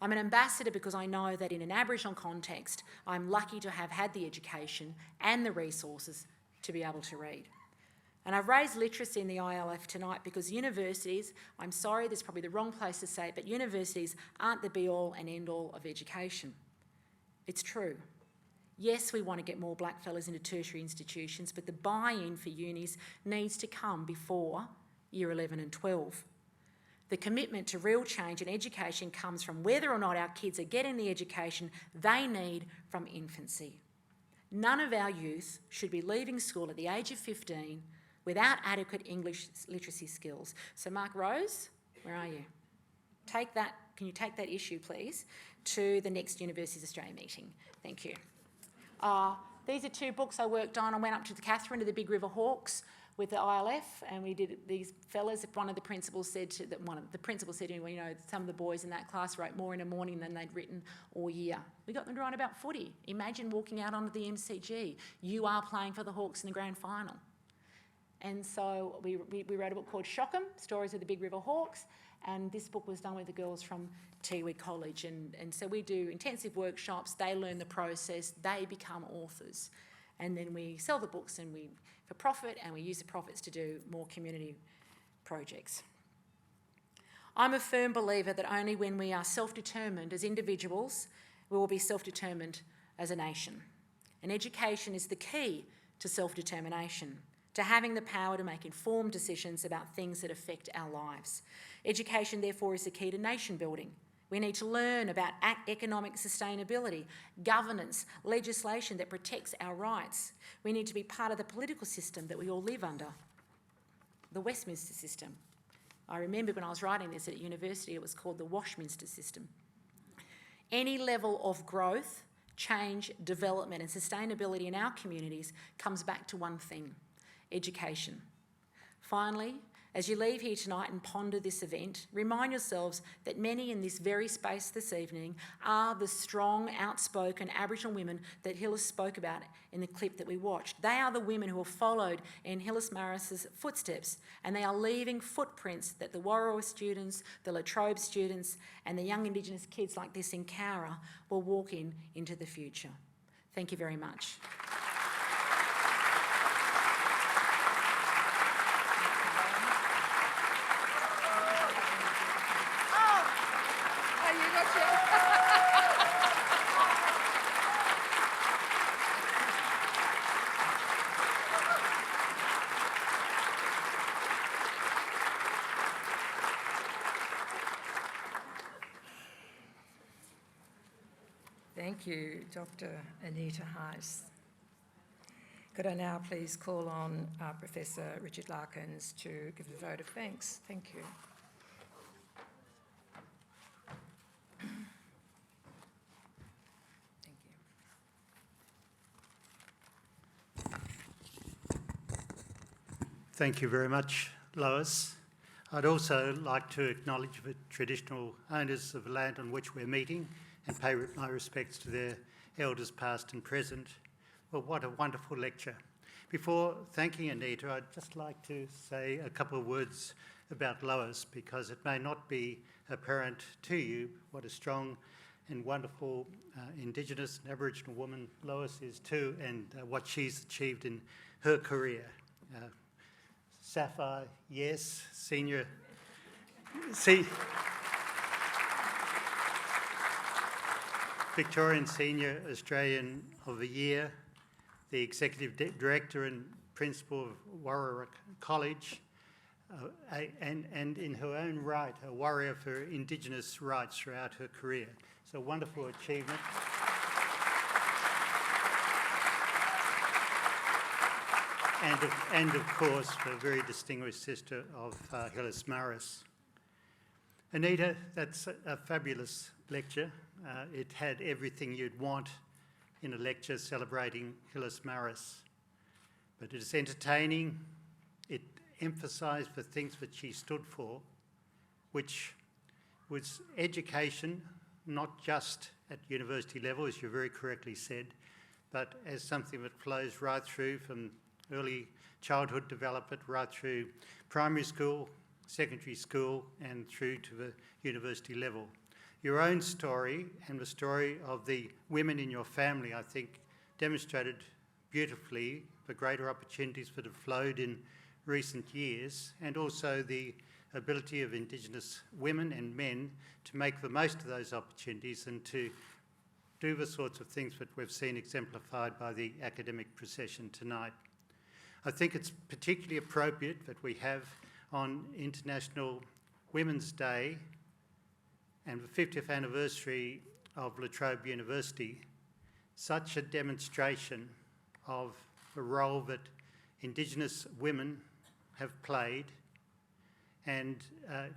I'm an ambassador because I know that in an Aboriginal context, I'm lucky to have had the education and the resources to be able to read. And I've raised literacy in the ILF tonight because universities, I'm sorry, this is probably the wrong place to say it, but universities aren't the be-all and end-all of education. It's true. Yes, we want to get more blackfellas into tertiary institutions, but the buy-in for unis needs to come before Year 11 and 12. The commitment to real change in education comes from whether or not our kids are getting the education they need from infancy. None of our youth should be leaving school at the age of 15 without adequate English literacy skills. So Mark Rose, where are you? Can you take that issue, please, to the next Universities Australia meeting? Thank you. These are two books I worked on. I went up to the Catherine to the Big River Hawks with the ILF, and we did these fellas. One of the principals said to me, well, you know, some of the boys in that class wrote more in a morning than they'd written all year. We got them to write about footy. Imagine walking out onto the MCG. You are playing for the Hawks in the grand final. And so we wrote a book called Shock 'em, Stories of the Big River Hawks, and this book was done with the girls from Tiwi College. And so we do intensive workshops, they learn the process, they become authors. And then we sell the books for profit, and we use the profits to do more community projects. I'm a firm believer that only when we are self-determined as individuals, we will be self-determined as a nation. And education is the key to self-determination, to having the power to make informed decisions about things that affect our lives. Education, therefore, is the key to nation building. We need to learn about economic sustainability, governance, legislation that protects our rights. We need to be part of the political system that we all live under, the Westminster system. I remember when I was writing this at university, it was called the Washminster system. Any level of growth, change, development and sustainability in our communities comes back to one thing: education. Finally, as you leave here tonight and ponder this event, remind yourselves that many in this very space this evening are the strong, outspoken Aboriginal women that Hyllus spoke about in the clip that we watched. They are the women who have followed in Hyllus Maris's footsteps, and they are leaving footprints that the Warrawa students, the La Trobe students and the young Indigenous kids like this in Cowra will walk into the future. Thank you very much. Thank you, Dr Anita Heiss. Could I now please call on Professor Richard Larkins to give the vote of thanks? Thank you. Thank you. Thank you very much, Lois. I'd also like to acknowledge the traditional owners of the land on which we're meeting and pay my respects to their elders past and present. Well, what a wonderful lecture. Before thanking Anita, I'd just like to say a couple of words about Lois, because it may not be apparent to you what a strong and wonderful Indigenous and Aboriginal woman Lois is too, and what she's achieved in her career. Sapphire, yes, senior... Victorian Senior Australian of the Year, the Executive Director and Principal of Warrawa College, and in her own right, a warrior for Indigenous rights throughout her career. So a wonderful achievement. And of course, a very distinguished sister of Hyllus Maris. Anita, that's a fabulous lecture. It had everything you'd want in a lecture celebrating Hyllus Maris. But it is entertaining. It emphasised the things that she stood for, which was education, not just at university level, as you very correctly said, but as something that flows right through from early childhood development, right through primary school, secondary school, and through to the university level. Your own story and the story of the women in your family, I think, demonstrated beautifully the greater opportunities that have flowed in recent years, and also the ability of Indigenous women and men to make the most of those opportunities and to do the sorts of things that we've seen exemplified by the academic procession tonight. I think it's particularly appropriate that we have on International Women's Day and the 50th anniversary of La Trobe University, such a demonstration of the role that Indigenous women have played and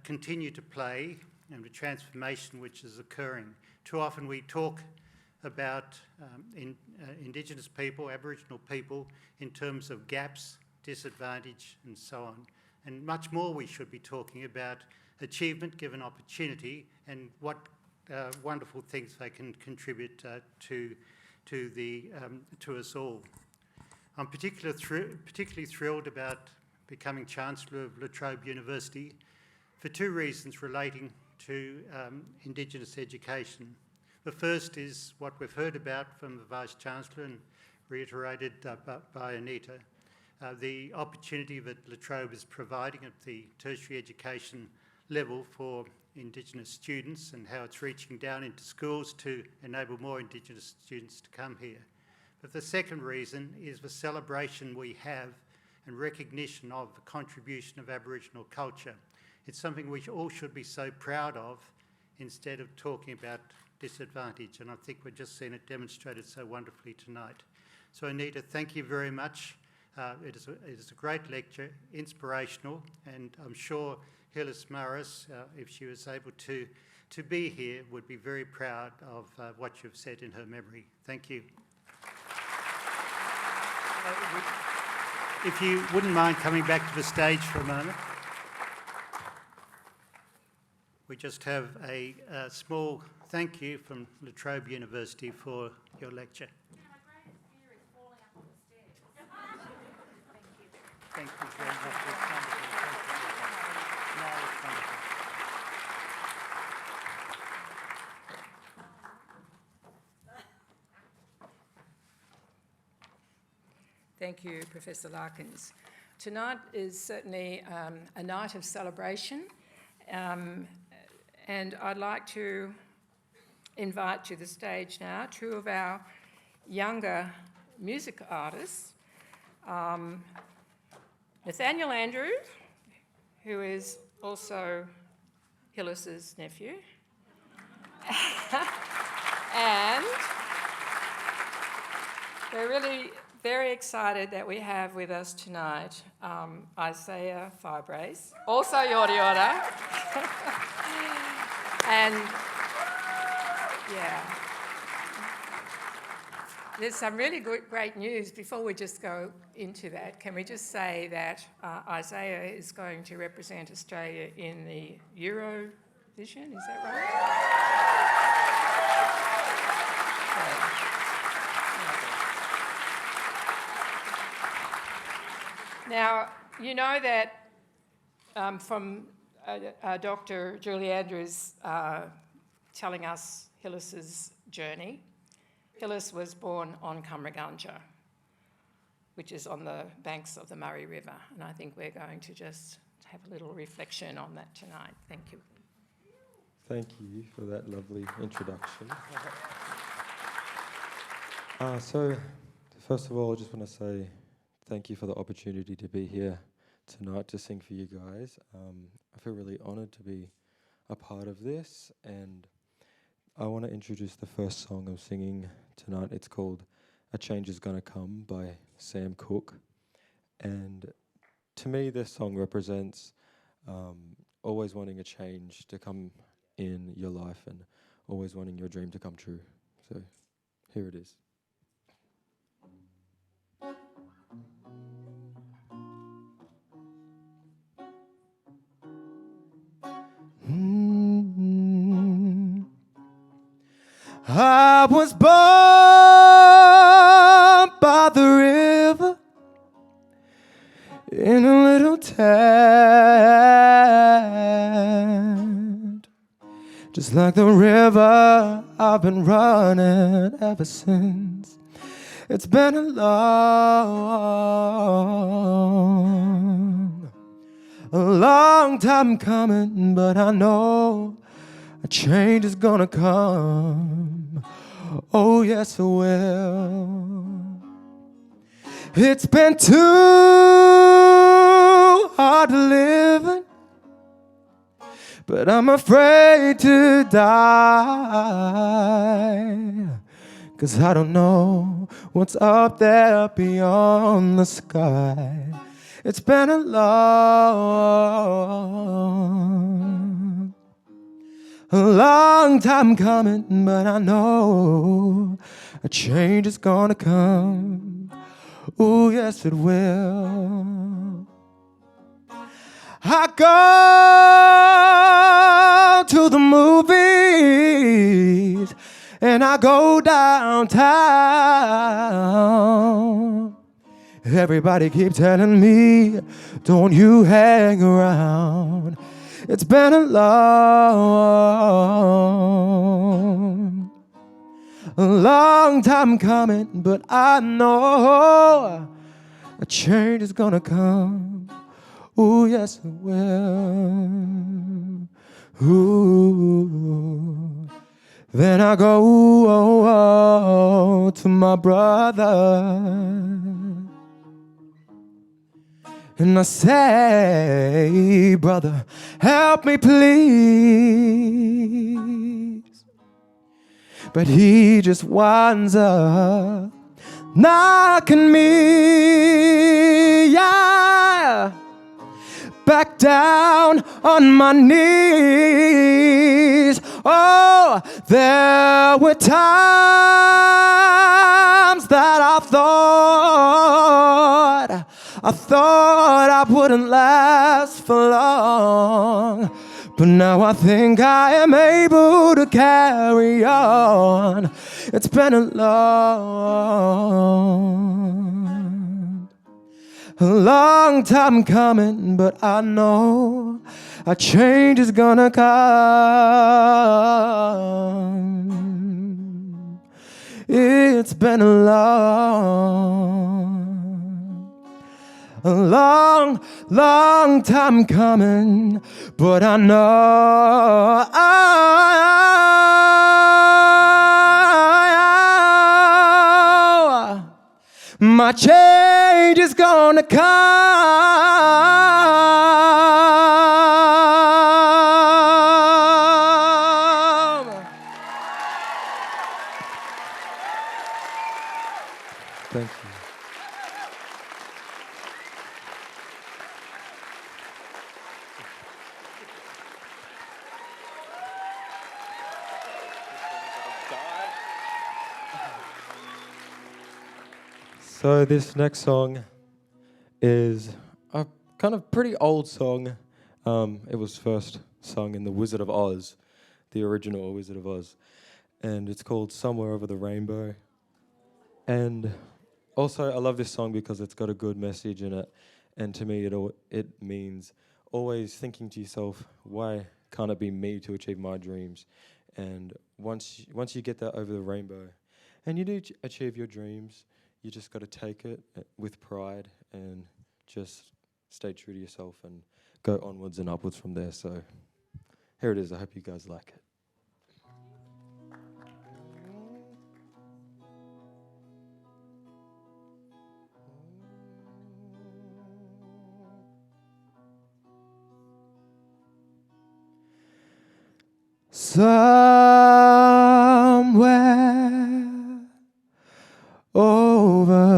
continue to play, and the transformation which is occurring. Too often we talk about Indigenous people, Aboriginal people, in terms of gaps, disadvantage and so on. And much more we should be talking about achievement given opportunity and what wonderful things they can contribute to us all. I'm particularly thrilled about becoming Chancellor of La Trobe University for two reasons relating to Indigenous education. The first is what we've heard about from the Vice-Chancellor and reiterated by Anita, the opportunity that La Trobe is providing at the tertiary education level for Indigenous students and how it's reaching down into schools to enable more Indigenous students to come here. But the second reason is the celebration we have and recognition of the contribution of Aboriginal culture. It's something we all should be so proud of instead of talking about disadvantage, and I think we've just seen it demonstrated so wonderfully tonight. So Anita, thank you very much. It is a great lecture, inspirational, and I'm sure Hyllus Maris, if she was able to be here, would be very proud of what you've said in her memory. Thank you. If you wouldn't mind coming back to the stage for a moment. We just have a small thank you from Trobe University for your lecture. Thank you very much. It's wonderful. No, it's wonderful. Thank you, Professor Larkins. Tonight is certainly a night of celebration, and I'd like to invite to the stage now two of our younger music artists, Nathaniel Andrews, who is also Hyllus's nephew, and we're really very excited that we have with us tonight Isaiah Fibrace, also Yorta Yorta. And yeah, there's some really great news. Before we just go into that, can we just say that Isaiah is going to represent Australia in the Eurovision, is that right? Now, you know that from Dr. Julie Andrews telling us Hyllus's journey, Hyllus was born on Cummeragunja, which is on the banks of the Murray River, and I think we're going to just have a little reflection on that tonight. Thank you. Thank you for that lovely introduction. So, first of all, I just want to say thank you for the opportunity to be here tonight to sing for you guys. I feel really honoured to be a part of this, and I want to introduce the first song I'm singing tonight. It's called A Change Is Gonna Come by Sam Cooke, and to me this song represents always wanting a change to come in your life and always wanting your dream to come true. So here it is. I was born by the river in a little town. Just like the river, I've been running ever since. It's been a long time coming, but I know a change is gonna come. Oh yes it will. It's been too hard living, but I'm afraid to die, 'cause I don't know what's up there beyond the sky. It's been a long time coming, but I know a change is gonna come. Oh, yes, it will. I go to the movies and I go downtown. Everybody keep telling me, don't you hang around. It's been a long time coming, but I know a change is gonna come. Ooh, yes it will. Ooh, Then I go to my brother and I say, brother, help me please. But he just winds up knocking me, yeah, back down on my knees. Oh, there were times that I thought I wouldn't last for long. But now I think I am able to carry on. It's been a long time coming, but I know a change is gonna come. It's been a long time coming, but I know my change is gonna come. Thank you. So this next song is a kind of pretty old song. It was first sung in The Wizard of Oz, the original Wizard of Oz. And it's called Somewhere Over the Rainbow. And also I love this song because it's got a good message in it. And to me it means always thinking to yourself, why can't it be me to achieve my dreams? And once you get that over the rainbow and you do achieve your dreams, you just got to take it with pride and just stay true to yourself and go onwards and upwards from there. So here it is. I hope you guys like it. Somewhere over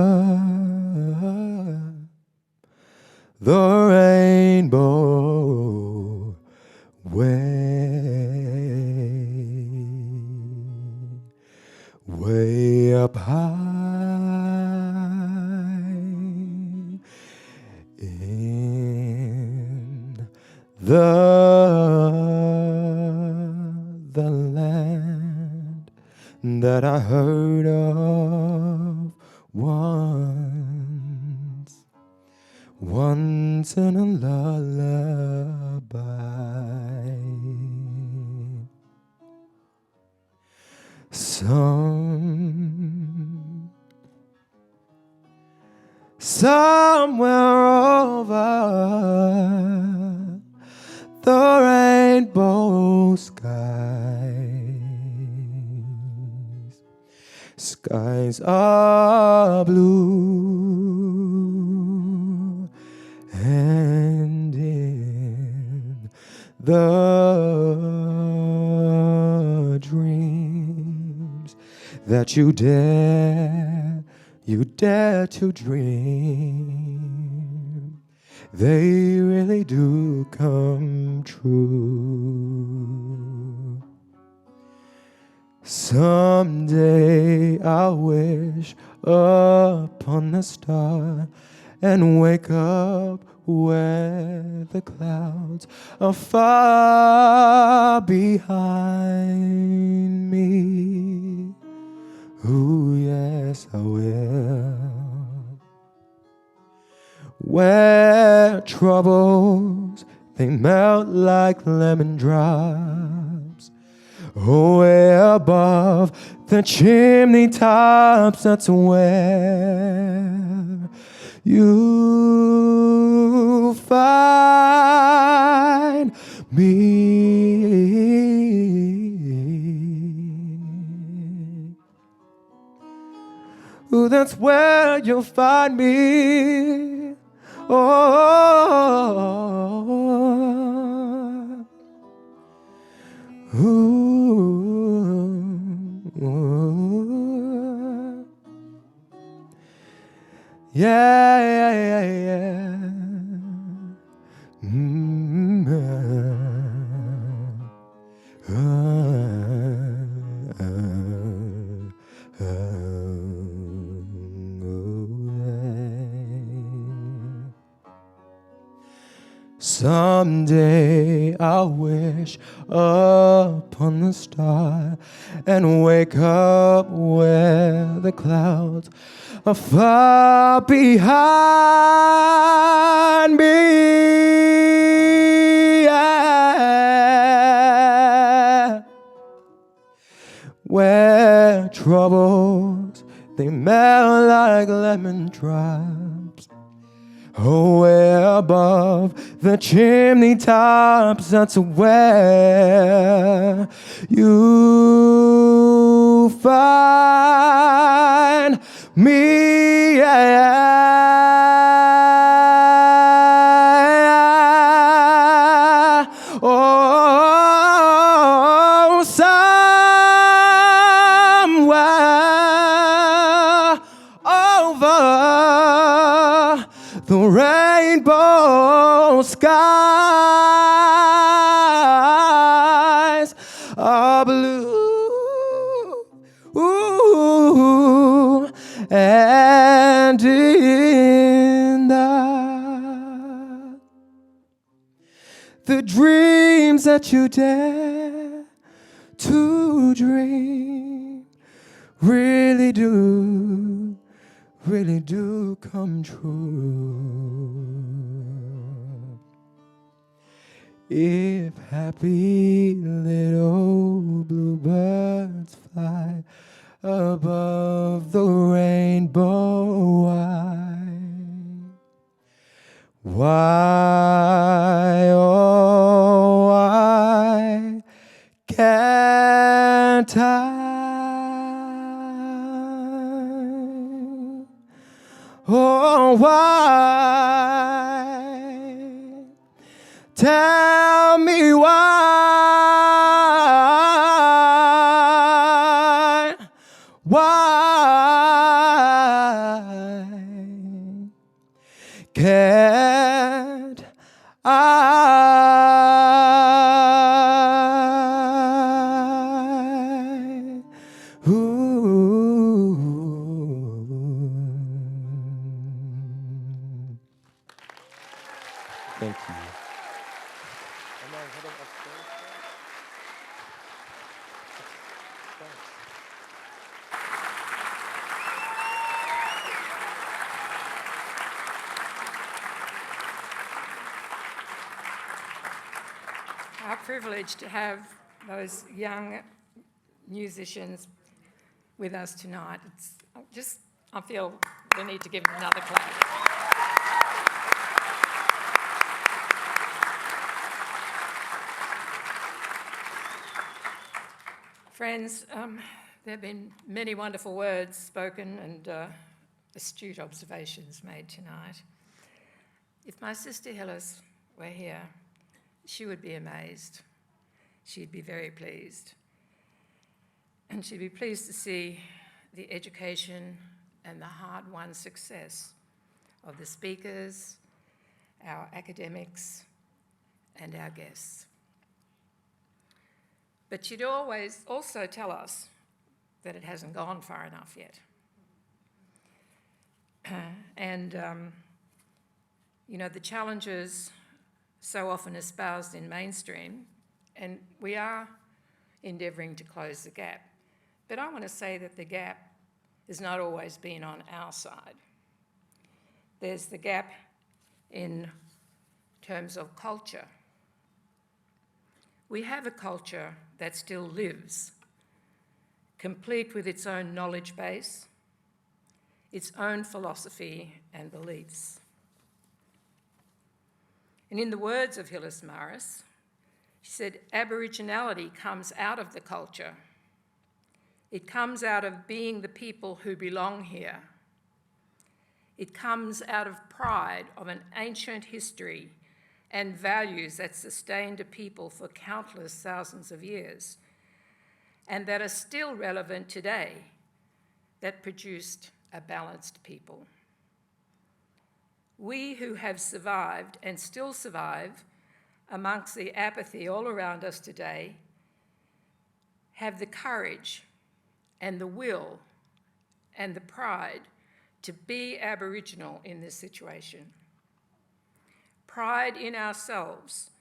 the rainbow way up high in the land that I heard of once in a lullaby. Somewhere over the rainbow skies are blue, and in the dreams that you dare to dream, they really do come true. Someday I'll wish upon the star and wake up where the clouds are far behind me. Ooh, yes, I will. Where troubles, they melt like lemon drops, way above the chimney tops. That's where you find me. that's where you'll find me. Oh, ooh, yeah, yeah, yeah, yeah. Someday I'll wish upon the star and wake up where the clouds are far behind me. Yeah. Where troubles, they melt like lemon drops. Away above the chimney tops, that's where you find me. Yeah. Oh, somewhere over the rainbow skies are blue, ooh, and in the dreams that you dare to dream really do come true. If happy little bluebirds fly above the rainbow, why, oh, why can't I? Oh, why? Tell me why? Why can't I? Ooh. Thank you. Our privilege to have those young musicians with us tonight. I feel we need to give them another clap. Friends, there have been many wonderful words spoken and astute observations made tonight. If my sister Hyllus were here, she would be amazed. She'd be very pleased. And she'd be pleased to see the education and the hard-won success of the speakers, our academics, and our guests. But she'd always also tell us that it hasn't gone far enough yet. The challenges so often espoused in mainstream, and we are endeavouring to close the gap. But I want to say that the gap has not always been on our side. There's the gap in terms of culture. We have a culture that still lives, complete with its own knowledge base, its own philosophy and beliefs. And in the words of Hyllus Maris, she said, Aboriginality comes out of the culture. It comes out of being the people who belong here, It comes out of pride of an ancient history and values that sustained a people for countless thousands of years and that are still relevant today, that produced a balanced people. We who have survived and still survive amongst the apathy all around us today have the courage and the will and the pride to be Aboriginal in this situation. Pride in ourselves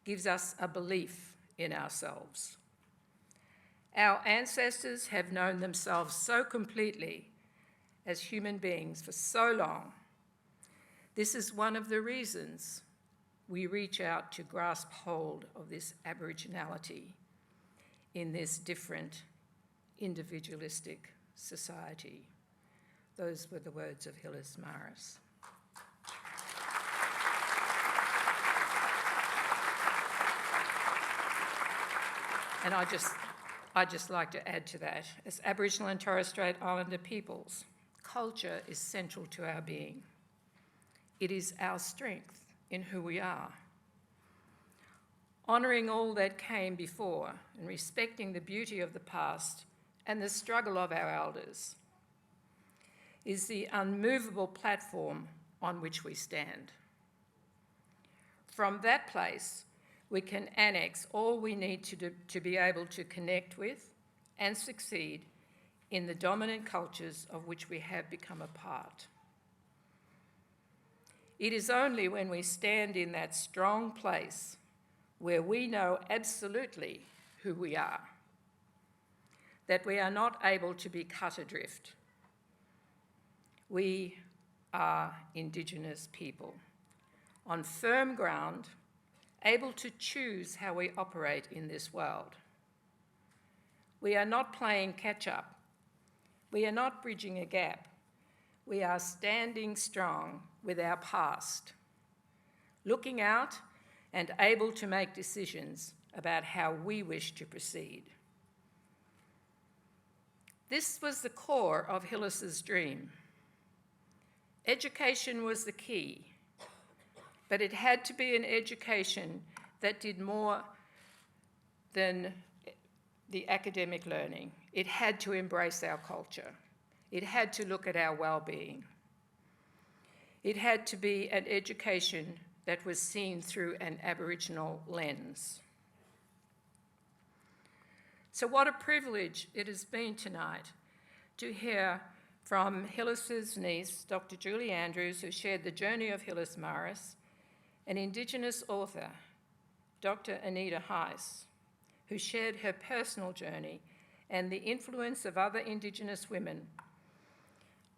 gives us a belief in ourselves. Our ancestors have known themselves so completely as human beings for so long. This is one of the reasons we reach out to grasp hold of this Aboriginality in this different, individualistic society. Those were the words of Hyllus Maris. And I'd just like to add to that, as Aboriginal and Torres Strait Islander peoples, culture is central to our being. It is our strength in who we are. Honouring all that came before and respecting the beauty of the past and the struggle of our elders is the unmovable platform on which we stand. From that place, we can annex all we need to be able to connect with and succeed in the dominant cultures of which we have become a part. It is only when we stand in that strong place where we know absolutely who we are that we are not able to be cut adrift. We are Indigenous people, on firm ground, able to choose how we operate in this world. We are not playing catch-up. We are not bridging a gap. We are standing strong with our past, looking out and able to make decisions about how we wish to proceed. This was the core of Hyllus's dream. Education was the key, but it had to be an education that did more than the academic learning. It had to embrace our culture. It had to look at our well-being. It had to be an education that was seen through an Aboriginal lens. So what a privilege it has been tonight to hear from Hyllus's niece, Dr. Julie Andrews, who shared the journey of Hyllus Maris, an Indigenous author, Dr. Anita Heiss, who shared her personal journey and the influence of other Indigenous women.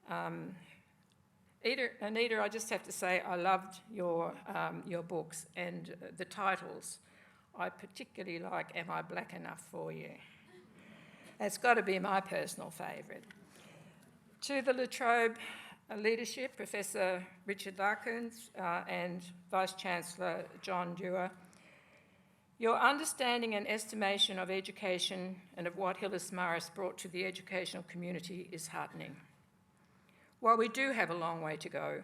Anita, I just have to say I loved your books and the titles. I particularly like Am I Black Enough for You? That's got to be my personal favourite. To the La Trobe leadership, Professor Richard Larkins and Vice-Chancellor John Yirra, your understanding and estimation of education and of what Hyllus Maris brought to the educational community is heartening. While we do have a long way to go,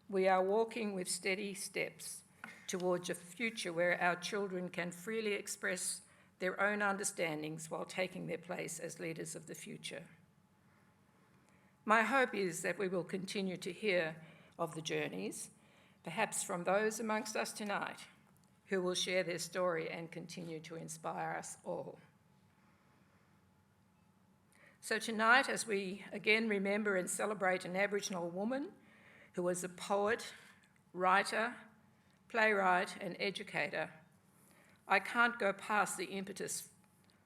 we are walking with steady steps towards a future where our children can freely express their own understandings while taking their place as leaders of the future. My hope is that we will continue to hear of the journeys, perhaps from those amongst us tonight, who will share their story and continue to inspire us all. So tonight, as we again remember and celebrate an Aboriginal woman who was a poet, writer, playwright and educator, I can't go past the impetus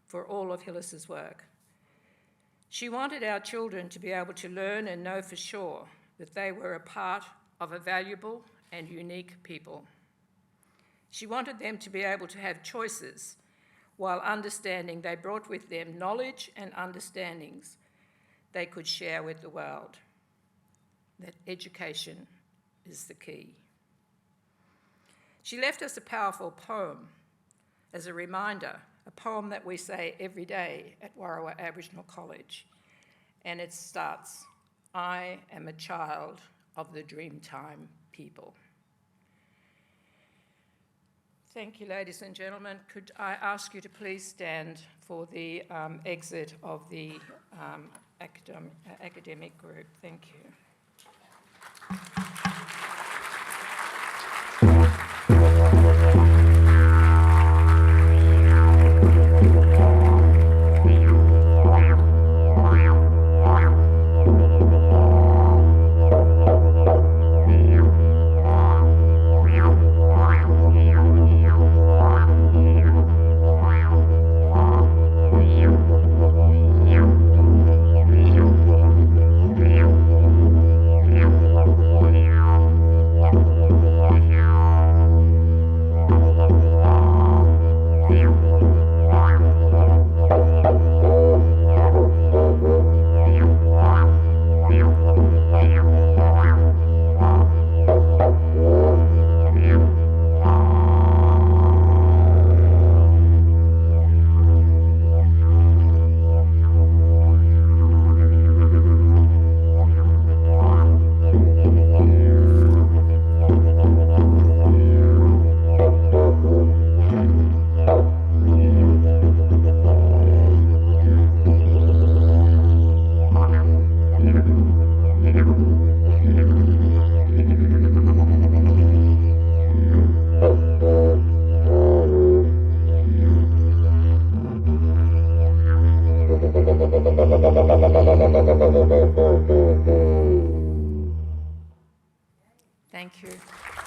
for all of Hyllus's work. She wanted our children to be able to learn and know for sure that they were a part of a valuable and unique people. She wanted them to be able to have choices while understanding they brought with them knowledge and understandings they could share with the world. That education is the key. She left us a powerful poem as a reminder, a poem that we say every day at Warrawa Aboriginal College. And it starts, I am a child of the Dreamtime people. Thank you, ladies and gentlemen. Could I ask you to please stand for the exit of the academic group? Thank you. Thank you.